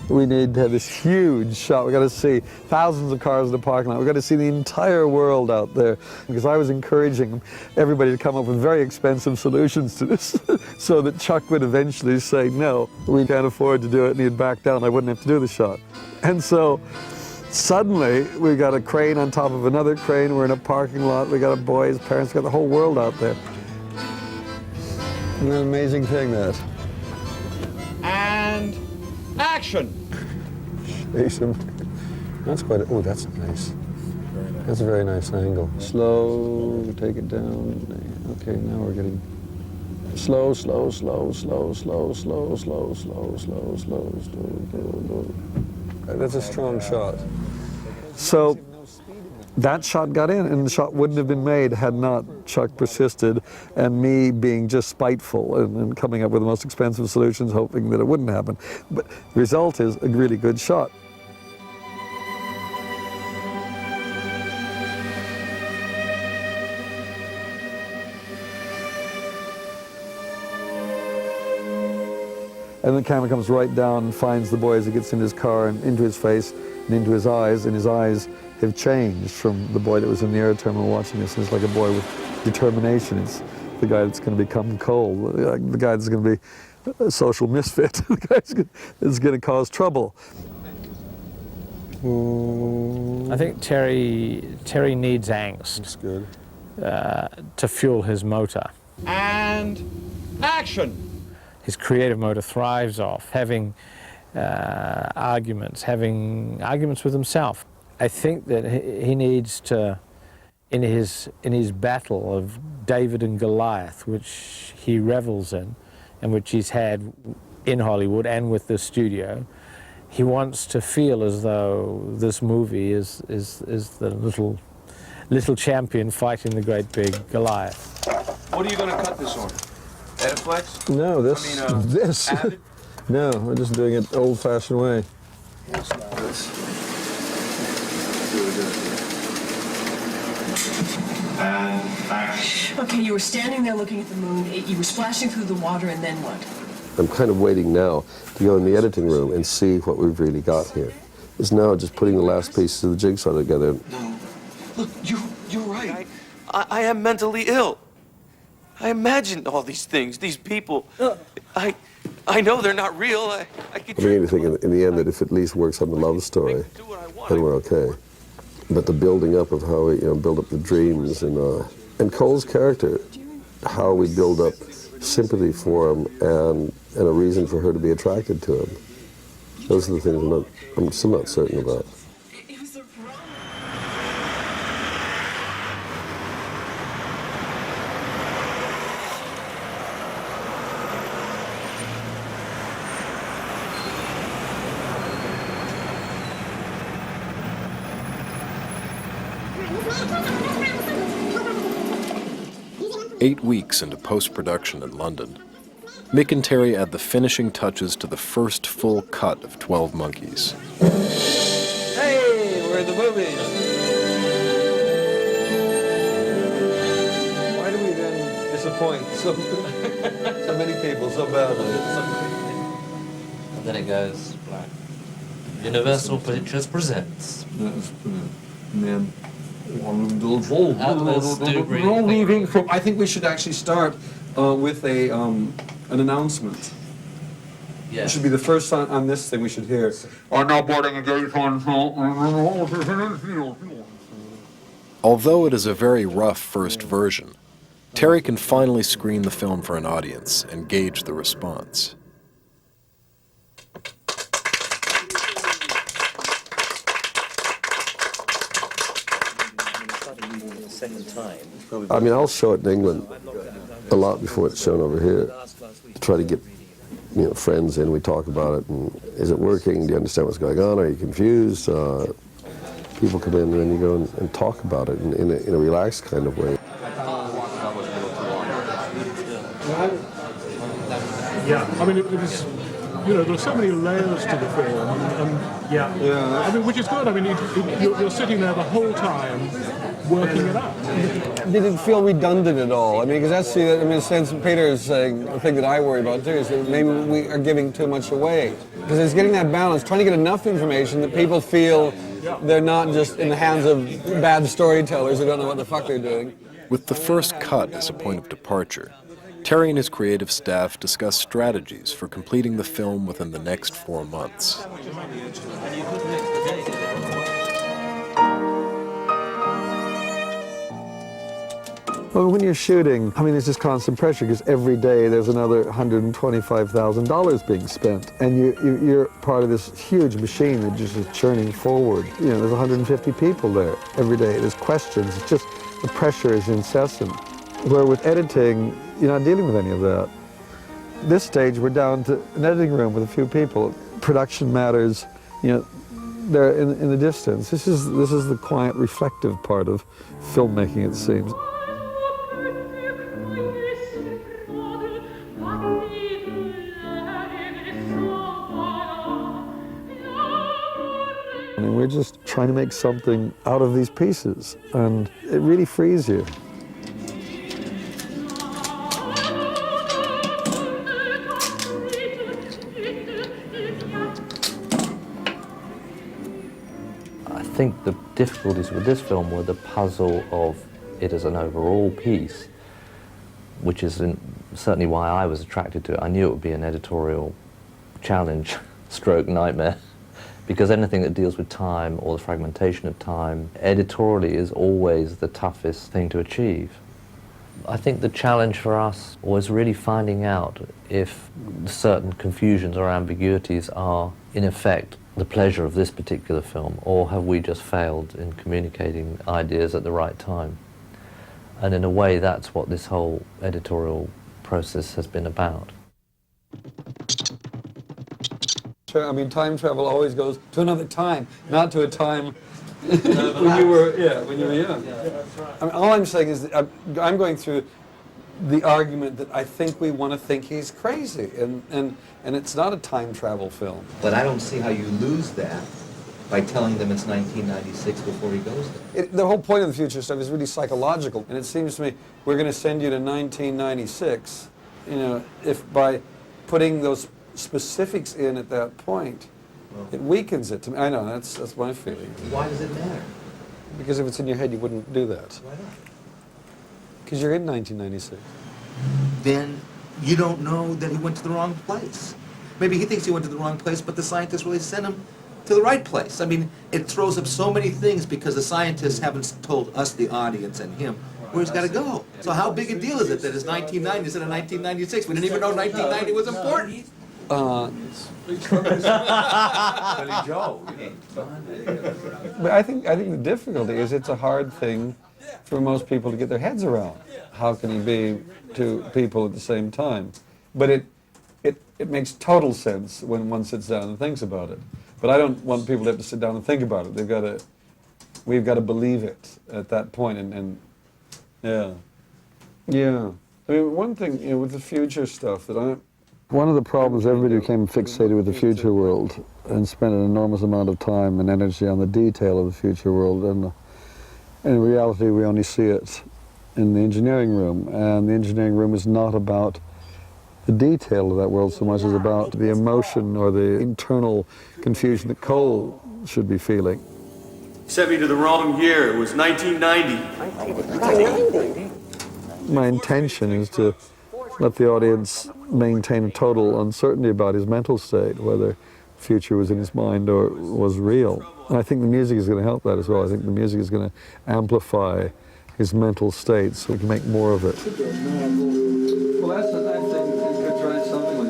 we need to have this huge shot. We've got to see thousands of cars in the parking lot. We've got to see the entire world out there. Because I was encouraging everybody to come up with very expensive solutions to this so that Chuck would eventually say, no, we can't afford to do it, and he'd back down. I wouldn't have to do the shot. And so suddenly, we got a crane on top of another crane. We're in a parking lot. We got a boy, his parents, got the whole world out there. Isn't that an amazing thing, that? And action! That's quite oh, that's nice. That's a very nice angle. Slow, take it down. Okay, now we're getting slow, slow, slow, slow, slow, slow, slow, slow, slow, slow. That's a strong shot. So that shot got in, and the shot wouldn't have been made had not Chuck persisted, and me being just spiteful and coming up with the most expensive solutions, hoping that it wouldn't happen. But the result is a really good shot. And the camera comes right down and finds the boy as he gets in his car and into his face and into his eyes have changed from the boy that was in the air terminal watching this. It's like a boy with determination. It's the guy that's going to become Cole, the guy that's going to be a social misfit, the guy that's going to cause trouble. I think Terry needs angst. That's good. To fuel his motor. And action! His creative motor thrives off having arguments with himself. I think that he needs to, in his battle of David and Goliath, which he revels in, and which he's had in Hollywood and with the studio, he wants to feel as though this movie is the little champion fighting the great big Goliath. What are you going to cut this on? Ediflex? No, this. No, we're just doing it old-fashioned way. Okay, you were standing there looking at the moon, you were splashing through the water, and then what? I'm kind of waiting now to go in the editing room and see what we've really got here. It's now just putting the last pieces of the jigsaw together. No. Look, you're right. I am mentally ill. I imagined all these things, these people. I know they're not real. I beginning to think in the end that if it at least works on the love story, then we're okay. But the building up of how we build up the dreams and Cole's character, how we build up sympathy for him and a reason for her to be attracted to him. Those are the things I'm still not certain about. 8 weeks into post-production in London, Mick and Terry add the finishing touches to the first full cut of 12 Monkeys. Hey, we're in the movies. Why do we then disappoint so many people so badly? And then it goes black. Universal Pictures presents. Man. I think we should actually start with an announcement. Yes. It should be the first on this thing we should hear. Are now boarding a gate on. Although it is a very rough first version, Terry can finally screen the film for an audience and gauge the response. I mean, I'll show it in England a lot before it's shown over here. To try to get, friends in. We talk about it, and is it working? Do you understand what's going on? Are you confused? People come in, and then you go and talk about it in a relaxed kind of way. Yeah, I mean, it was. There's so many layers to the film, I mean, which is good. I mean, you're sitting there the whole time working it out. Did it feel redundant at all? I mean, because that's the sense Peter is saying, the thing that I worry about too, is that maybe we are giving too much away. Because it's getting that balance, trying to get enough information that people feel they're not just in the hands of bad storytellers who don't know what the fuck they're doing. With the first cut as a point of departure, Terry and his creative staff discuss strategies for completing the film within the next 4 months. Well, when you're shooting, I mean, it's just constant pressure because every day there's another $125,000 being spent, and you're part of this huge machine that just is churning forward. There's 150 people there every day. There's questions. It's just the pressure is incessant. Where with editing, you're not dealing with any of that. This stage, we're down to an editing room with a few people. Production matters, they're in the distance. This is the quiet, reflective part of filmmaking, it seems. I mean, we're just trying to make something out of these pieces, and it really frees you. I think the difficulties with this film were the puzzle of it as an overall piece, which is certainly why I was attracted to it. I knew it would be an editorial challenge, stroke nightmare, because anything that deals with time or the fragmentation of time, editorially is always the toughest thing to achieve. I think the challenge for us was really finding out if certain confusions or ambiguities are, in effect, the pleasure of this particular film, or have we just failed in communicating ideas at the right time? And in a way, that's what this whole editorial process has been about. I mean, time travel always goes to another time, not to a time when you were young. I mean, all I'm saying is that I'm going through the argument that I think we want to think he's crazy, and it's not a time travel film. But I don't see how you lose that by telling them it's 1996 before he goes there. The whole point of the future stuff is really psychological, and it seems to me we're going to send you to 1996, if by putting those specifics in at that point, it weakens it to me. I know, that's my feeling. Why does it matter? Because if it's in your head, you wouldn't do that. Why not? Because you're in 1996. then you don't know that he went to the wrong place. Maybe he thinks he went to the wrong place, but the scientists really sent him to the right place. I mean, it throws up so many things because the scientists haven't told us, the audience, and him where he's got to go. So how big a deal is it that it's 1990 instead of 1996? We didn't even know 1990 was important. But I think the difficulty is it's a hard thing for most people to get their heads around. How can he be two people at the same time? But it makes total sense when one sits down and thinks about it. But I don't want people to have to sit down and think about it. We've got to believe it at that point, and yeah. I mean, one thing, with the future stuff one of the problems, everybody became fixated with the future world and spent an enormous amount of time and energy on the detail of the future world, and in reality we only see it in the engineering room, and the engineering room is not about the detail of that world so much as about the emotion or the internal confusion that Cole should be feeling. Sent me to the wrong year. It was 1990. My intention is to let the audience maintain a total uncertainty about his mental state, whether the future was in his mind or was real. And I think the music is going to help that as well. I think the music is going to amplify his mental state so we can make more of it. Well, that's the nice thing. You could try something like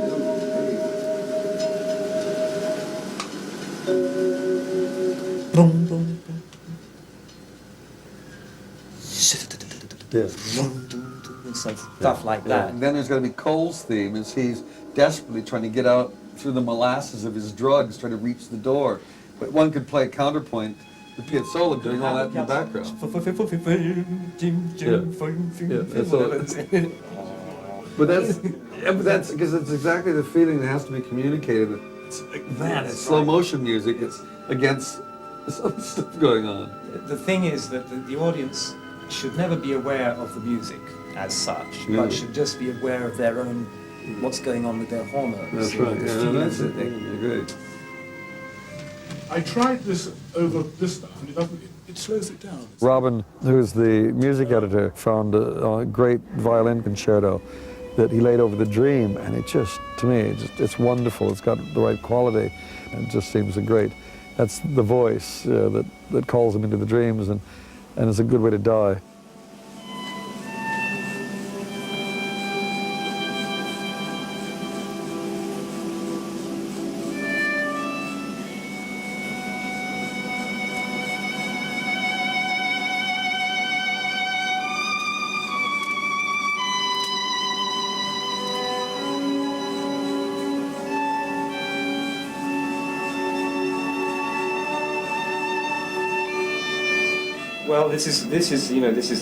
Stuff like that. And then there's going to be Cole's theme as he's desperately trying to get out through the molasses of his drugs, trying to reach the door. But one could play a counterpoint, the Piazzolla doing all that in the background. But that's because it's exactly the feeling that has to be communicated. It's slow motion music. It's against some stuff going on. The thing is that the audience should never be aware of the music as such, but should just be aware of their own, what's going on with their hormones. That's right. The Yeah, feelings that's it. that I agree. I tried this over this stuff, and it slows it down. Robin, who's the music editor, found a great violin concerto that he laid over the dream, and it just, to me, it's wonderful. It's got the right quality, and it just seems that's the voice that calls him into the dreams, and it's a good way to die. Well, this is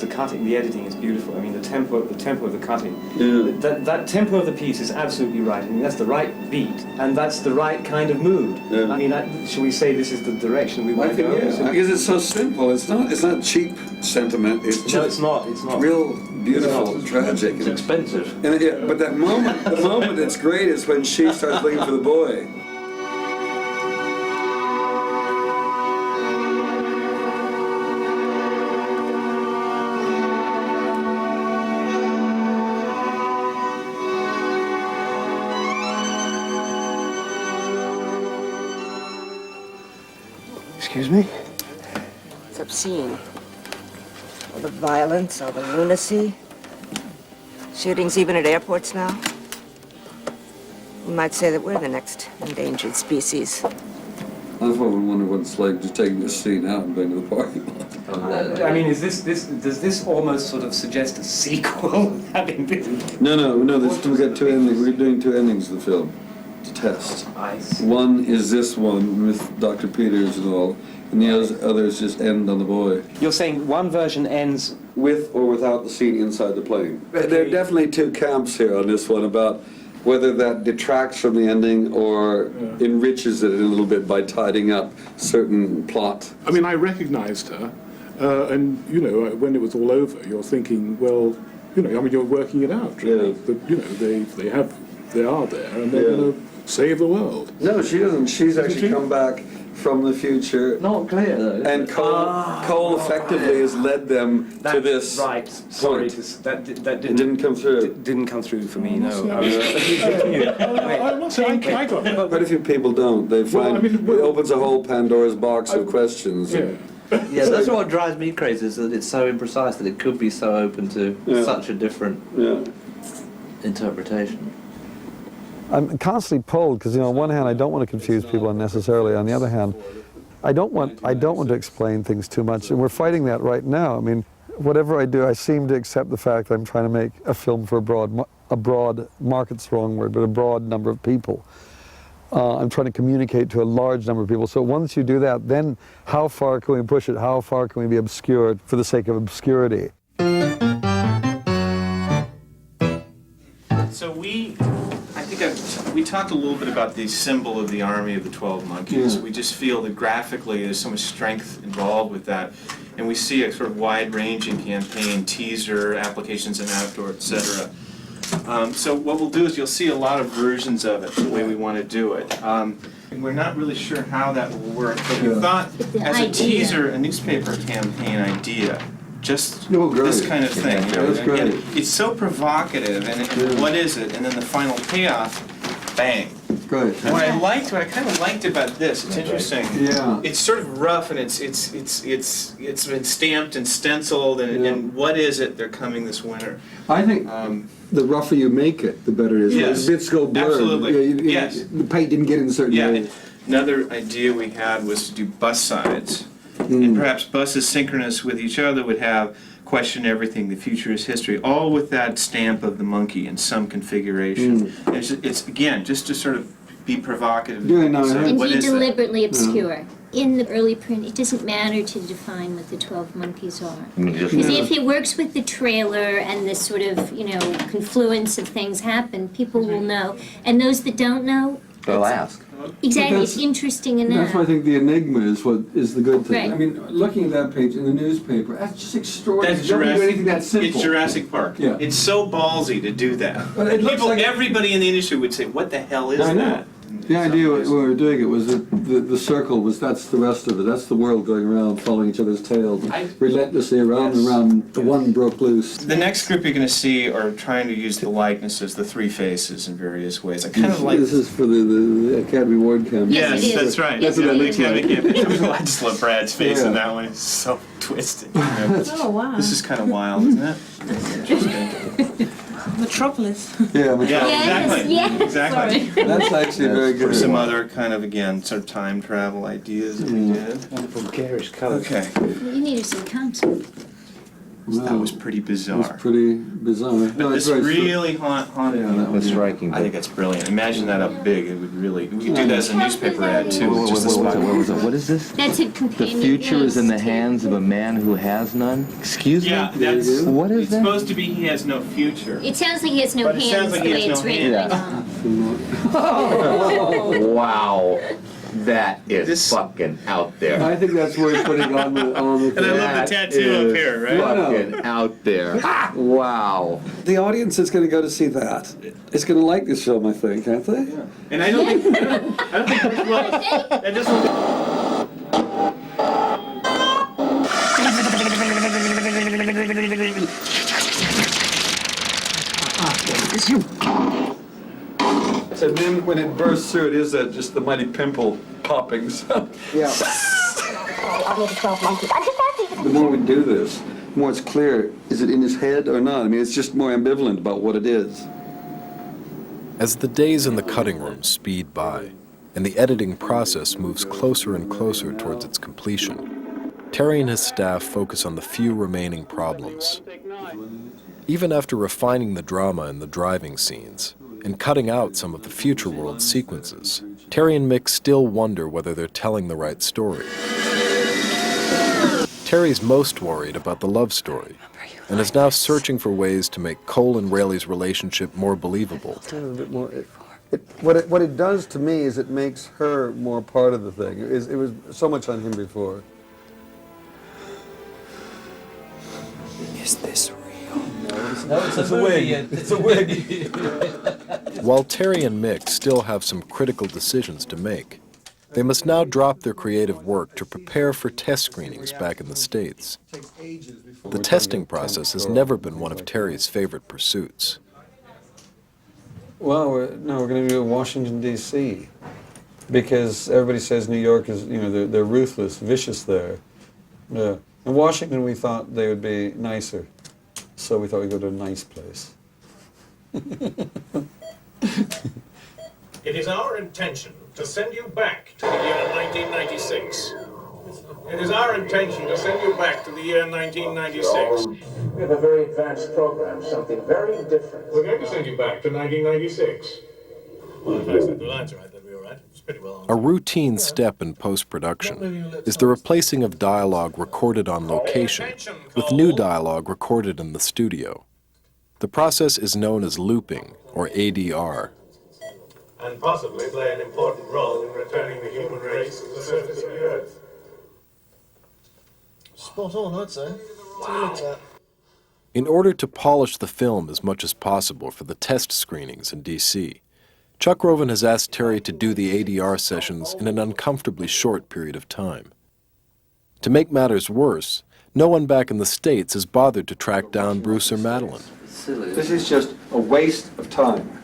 the cutting. The editing is beautiful. I mean, the tempo of the cutting. Yeah. That tempo of the piece is absolutely right. I mean, that's the right beat, and that's the right kind of mood. Yeah. I mean, shall we say this is the direction we want to go? Yeah, because it's so simple. It's not cheap sentiment. It's no, it's not. It's not. Real beautiful, tragic. It's expensive. And but that moment, the moment that's great is when she starts looking for the boy. Excuse me? It's obscene. All the violence, all the lunacy. Shootings even at airports now. You might say that we're the next endangered species. I've often wondered what it's like just taking this scene out and going to the parking lot. I mean, does this almost sort of suggest a sequel having been? No. We've got two endings. We're doing two endings of the film to test. I see. One is this one with Dr. Peters and all, and the others just end on the boy. You're saying one version ends with or without the scene inside the plane. There are definitely two camps here on this one about whether that detracts from the ending or enriches it a little bit by tidying up certain plot. I mean, I recognized her, and, when it was all over, you're thinking, well, you're working it out, really. That, they are there, and they're going to save the world. No, she doesn't. She's actually come back from the future. Not clear though. And Cole effectively has led them to this. Right. Sorry, that didn't come through. Didn't come through for me. No. I must say, I got it. Quite a few people don't. They find it opens a whole Pandora's box of questions. Yeah, that's what drives me crazy, is that it's so imprecise that it could be so open to such a different interpretation. I'm constantly pulled because, on one hand, I don't want to confuse people unnecessarily. On the other hand, I don't want to explain things too much, and we're fighting that right now. I mean, whatever I do, I seem to accept the fact that I'm trying to make a film for a broad market's the wrong word, but a broad number of people. I'm trying to communicate to a large number of people. So once you do that, then how far can we push it? How far can we be obscured for the sake of obscurity? So we talked a little bit about the symbol of the Army of the 12 Monkeys. We just feel that graphically there's so much strength involved with that. And we see a sort of wide-ranging campaign, teaser, applications in outdoor, etc. So what we'll do is you'll see a lot of versions of it, the way we want to do it. And we're not really sure how that will work, but we thought as a teaser, a newspaper campaign idea, just this kind of thing. That's great. It's so provocative, and what is it? And then the final payoff, bang. Great. What I kind of liked about this, it's interesting. Yeah. It's sort of rough, and it's been stamped and stenciled, and what is it? They're coming this winter. I think the rougher you make it, the better it is. Yes. The bits go blurred. Absolutely. Yes. The paint didn't get in a certain way. Another idea we had was to do bus sides, and perhaps buses synchronous with each other would have question everything, the future is history, all with that stamp of the monkey in some configuration. And it's again, just to sort of be provocative. And be deliberately obscure. In the early print, it doesn't matter to define what the 12 Monkeys are. Because if it works with the trailer and this sort of, confluence of things happen, people will know. And those that don't know, they'll ask. Exactly, it's interesting enough. That's why I think the enigma is what is the good thing. Right. I mean, looking at that page in the newspaper, that's just extraordinary. That's Don't do anything that simple. It's Jurassic Park. Yeah. It's so ballsy to do that. But it looks like everybody in the industry would say, "What the hell is that?" The idea when we were doing it was that the circle was, that's the rest of it. That's the world going around, following each other's tails, relentlessly around and around. The one broke loose. The next group you're going to see are trying to use the likenesses, the three faces in various ways. I kind of like... This is for the Academy Award campaign. Yes, that's right. That's what that looks like. I just love Brad's face in that one. It's so twisted. Oh, wow. This is kind of wild, isn't it? Interesting. Metropolis. Yeah, exactly. Yes. Exactly. That's actually very good. Or some other kind of, again, sort of time travel ideas that we did. Wonderful garish colors. Okay. You needed some content. That was pretty bizarre. That's pretty bizarre. But this really haunted me. That was striking. I think that's brilliant. Imagine that up big. It would really... We could do that as a newspaper ad, too. What is this? That's a The companion future is in the piece. hands of a man who has none? Excuse me? Yeah, that's... What is It's that? supposed to be he has no future. It sounds like he has no But it hands sounds like the he way has it's no written. hands. Wow. That is fucking out there. I think that's worth putting on the And I love the tattoo up here, right? Fucking out there. Wow. The audience is going to go to see that. It's going to like this film, I think, aren't they? Yeah. And I don't think... I don't think... Well, that doesn't... And then when it bursts through, it is that just the mighty pimple popping. So. Yeah. The more we do this, the more it's clear, is it in his head or not? I mean, it's just more ambivalent about what it is. As the days in the cutting room speed by, and the editing process moves closer and closer towards its completion, Terry and his staff focus on the few remaining problems. Even after refining the drama in the driving scenes, and cutting out some of the future world sequences, Terry and Mick still wonder whether they're telling the right story. Terry's most worried about the love story, and is now searching for ways to make Cole and Rayleigh's relationship more believable. A bit more. What it does to me is it makes her more part of the thing. It was so much on him before. Is this real? No, it's a wig. It's a wig. While Terry and Mick still have some critical decisions to make, They must now drop their creative work to prepare for test screenings back in the States. The testing process has never been one of Terry's favorite pursuits. Well, we're going to do Washington, D.C., because everybody says New York is, they're ruthless, vicious there. Yeah. In Washington, we thought they would be nicer, so we thought we'd go to a nice place. It is our intention to send you back to the year 1996. It is our intention to send you back to the year 1996. We have a very advanced program, something very different. We're going to send you back to 1996. Well, in fact, the lines are right, that'll be all right. It's pretty well on. A routine step in post-production is the replacing of dialogue recorded on location with new dialogue recorded in the studio. The process is known as looping, or ADR. And possibly play an important role in returning the human race to the surface of the Earth. Spot on, I'd say. Take that. In order to polish the film as much as possible for the test screenings in D.C., Chuck Roven has asked Terry to do the ADR sessions in an uncomfortably short period of time. To make matters worse, no one back in the States has bothered to track down Bruce or Madeline. This is just a waste of time.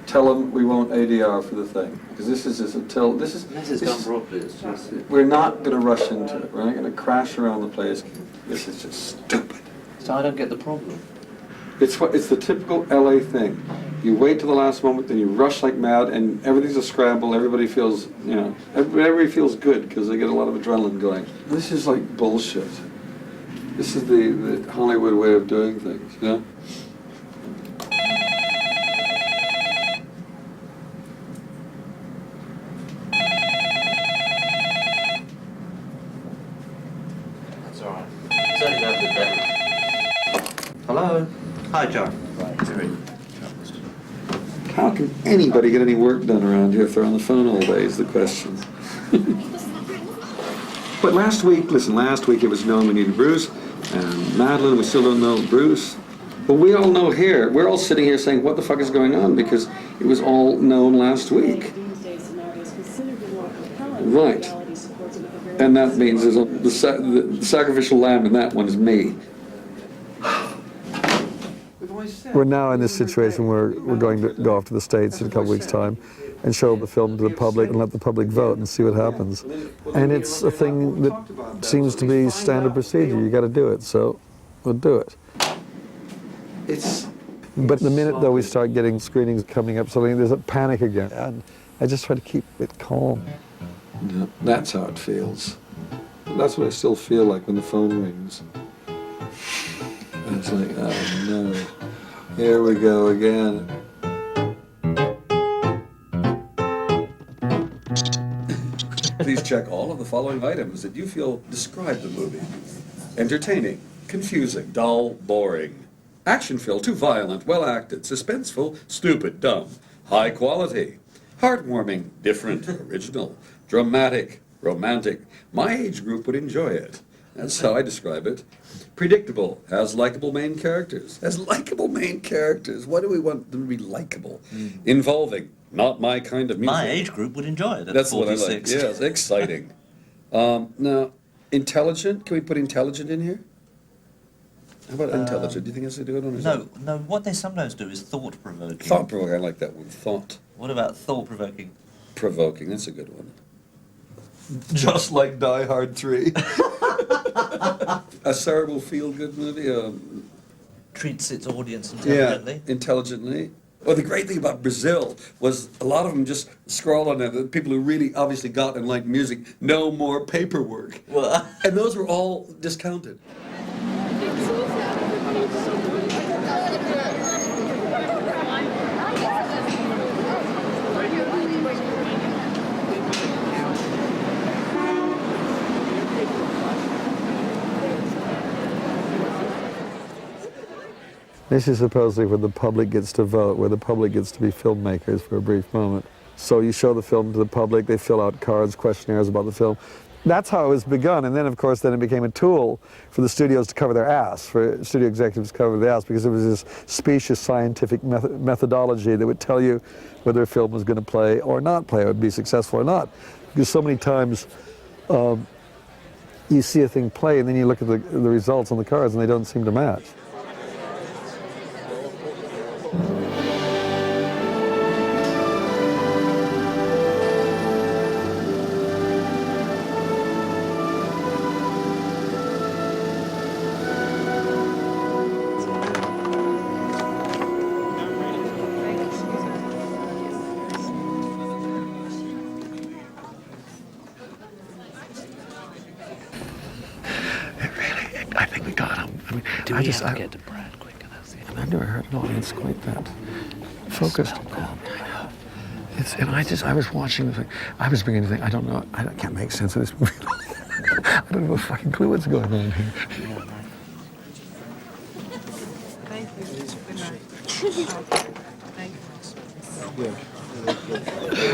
Tell them we won't ADR for the thing, because this is just until this is done properly. It's just, we're not going to rush into it. We're not going to crash around the place. This is just stupid. So I don't get the problem. It's the typical LA thing. You wait till the last moment, then you rush like mad, and everything's a scramble. Everybody feels, everybody feels good because they get a lot of adrenaline going. This is like bullshit. This is the Hollywood way of doing things, you know? That's all right. It's only going to be better. Hello. Hi, John. Right, Terry. How can anybody get any work done around here if they're on the phone all day is the question. But last week it was known we needed Bruce and Madeline. We still don't know Bruce. But we all know here, we're all sitting here saying, what the fuck is going on? Because it was all known last week. Right. And that means the sacrificial lamb in that one is me. We're now in this situation where we're going to go off to the States in a couple of weeks' time and show the film to the public and let the public vote and see what happens. And it's a thing that seems to be standard procedure. You got to do it, so we'll do it. But the minute, though, we start getting screenings coming up, there's a panic again. And I just try to keep it calm. Yeah, that's how it feels. That's what I still feel like when the phone rings. And it's like, oh no, here we go again. Please check all of the following items that you feel describe the movie. Entertaining, confusing, dull, boring. Action-filled, too violent, well-acted, suspenseful, stupid, dumb. High quality. Heartwarming, different, original. Dramatic, romantic. My age group would enjoy it. That's how I describe it. Predictable, has likable main characters. Has likable main characters. Why do we want them to be likable? Involving, not my kind of music. My age group would enjoy it. That's what I like. Yes, exciting. Now, intelligent. Can we put intelligent in here? How about intelligent? Do you think that's a good one? No. What they sometimes do is thought-provoking. Thought-provoking. I like that one. Thought. What about thought-provoking? Provoking. That's a good one. Just like Die Hard 3. A cerebral feel-good movie. Treats its audience intelligently. Yeah, intelligently. Well, the great thing about Brazil was a lot of them just scroll on there. The people who really obviously got and liked music, no more paperwork. Well, and those were all discounted. This is supposedly where the public gets to vote, where the public gets to be filmmakers for a brief moment. So you show the film to the public, they fill out cards, questionnaires about the film. That's how it was begun, and then of course it became a tool for the studios to cover their ass, for studio executives to cover their ass, because it was this specious scientific methodology that would tell you whether a film was going to play or not play, or would be successful or not. Because so many times you see a thing play and then you look at the results on the cards and they don't seem to match. I think we got him. I mean, Do we have to get to Brad quick? I've never heard an audience quite that focused. I was watching the thing. I was beginning to think, I don't know, I can't make sense of this movie. I don't have a fucking clue what's going on here.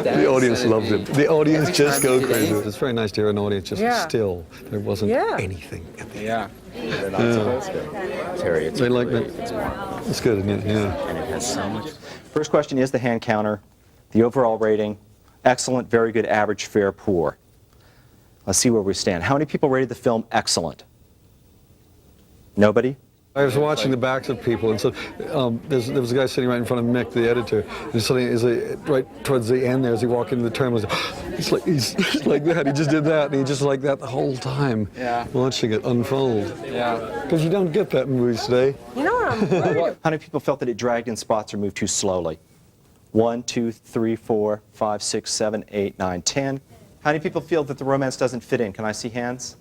The audience loved it. The audience just go crazy. It's very nice to hear an audience just still. There wasn't anything at the end. They're not supposed to. Terry, it's They like great. that. It's good, isn't it? Yeah. And it has so much. First question is the hand counter. The overall rating, excellent, very good, average, fair, poor. Let's see where we stand. How many people rated the film excellent? Nobody? I was watching the backs of people, and so there was a guy sitting right in front of Mick, the editor, and suddenly, right towards the end there, as he walked into the terminal, he's like that. He just did that, and he just like that the whole time, watching it unfold. Yeah. Because you don't get that in movies today. You know what I'm worried. How many people felt that it dragged in spots or moved too slowly? 1, 2, 3, 4, 5, 6, 7, 8, 9, 10. How many people feel that the romance doesn't fit in? Can I see hands?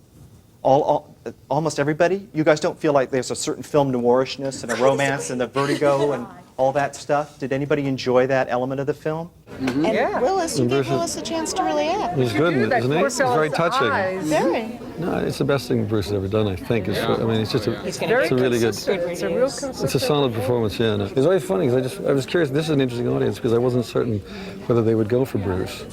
Almost everybody? You guys don't feel like there's a certain film noirishness and a romance and the vertigo and all that stuff? Did anybody enjoy that element of the film? And Willis, you gave Willis a chance to really act. It was good, isn't it? It's very touching. Very. No, it's the best thing Bruce has ever done, I think. I mean, it's just it's a really good. It's a real consistent. It's a solid performance, yeah. No. It's very funny because I was curious. This is an interesting audience because I wasn't certain whether they would go for Bruce.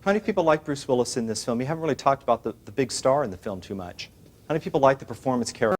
How many people like Bruce Willis in this film? You haven't really talked about the big star in the film too much. How many people like the performance character?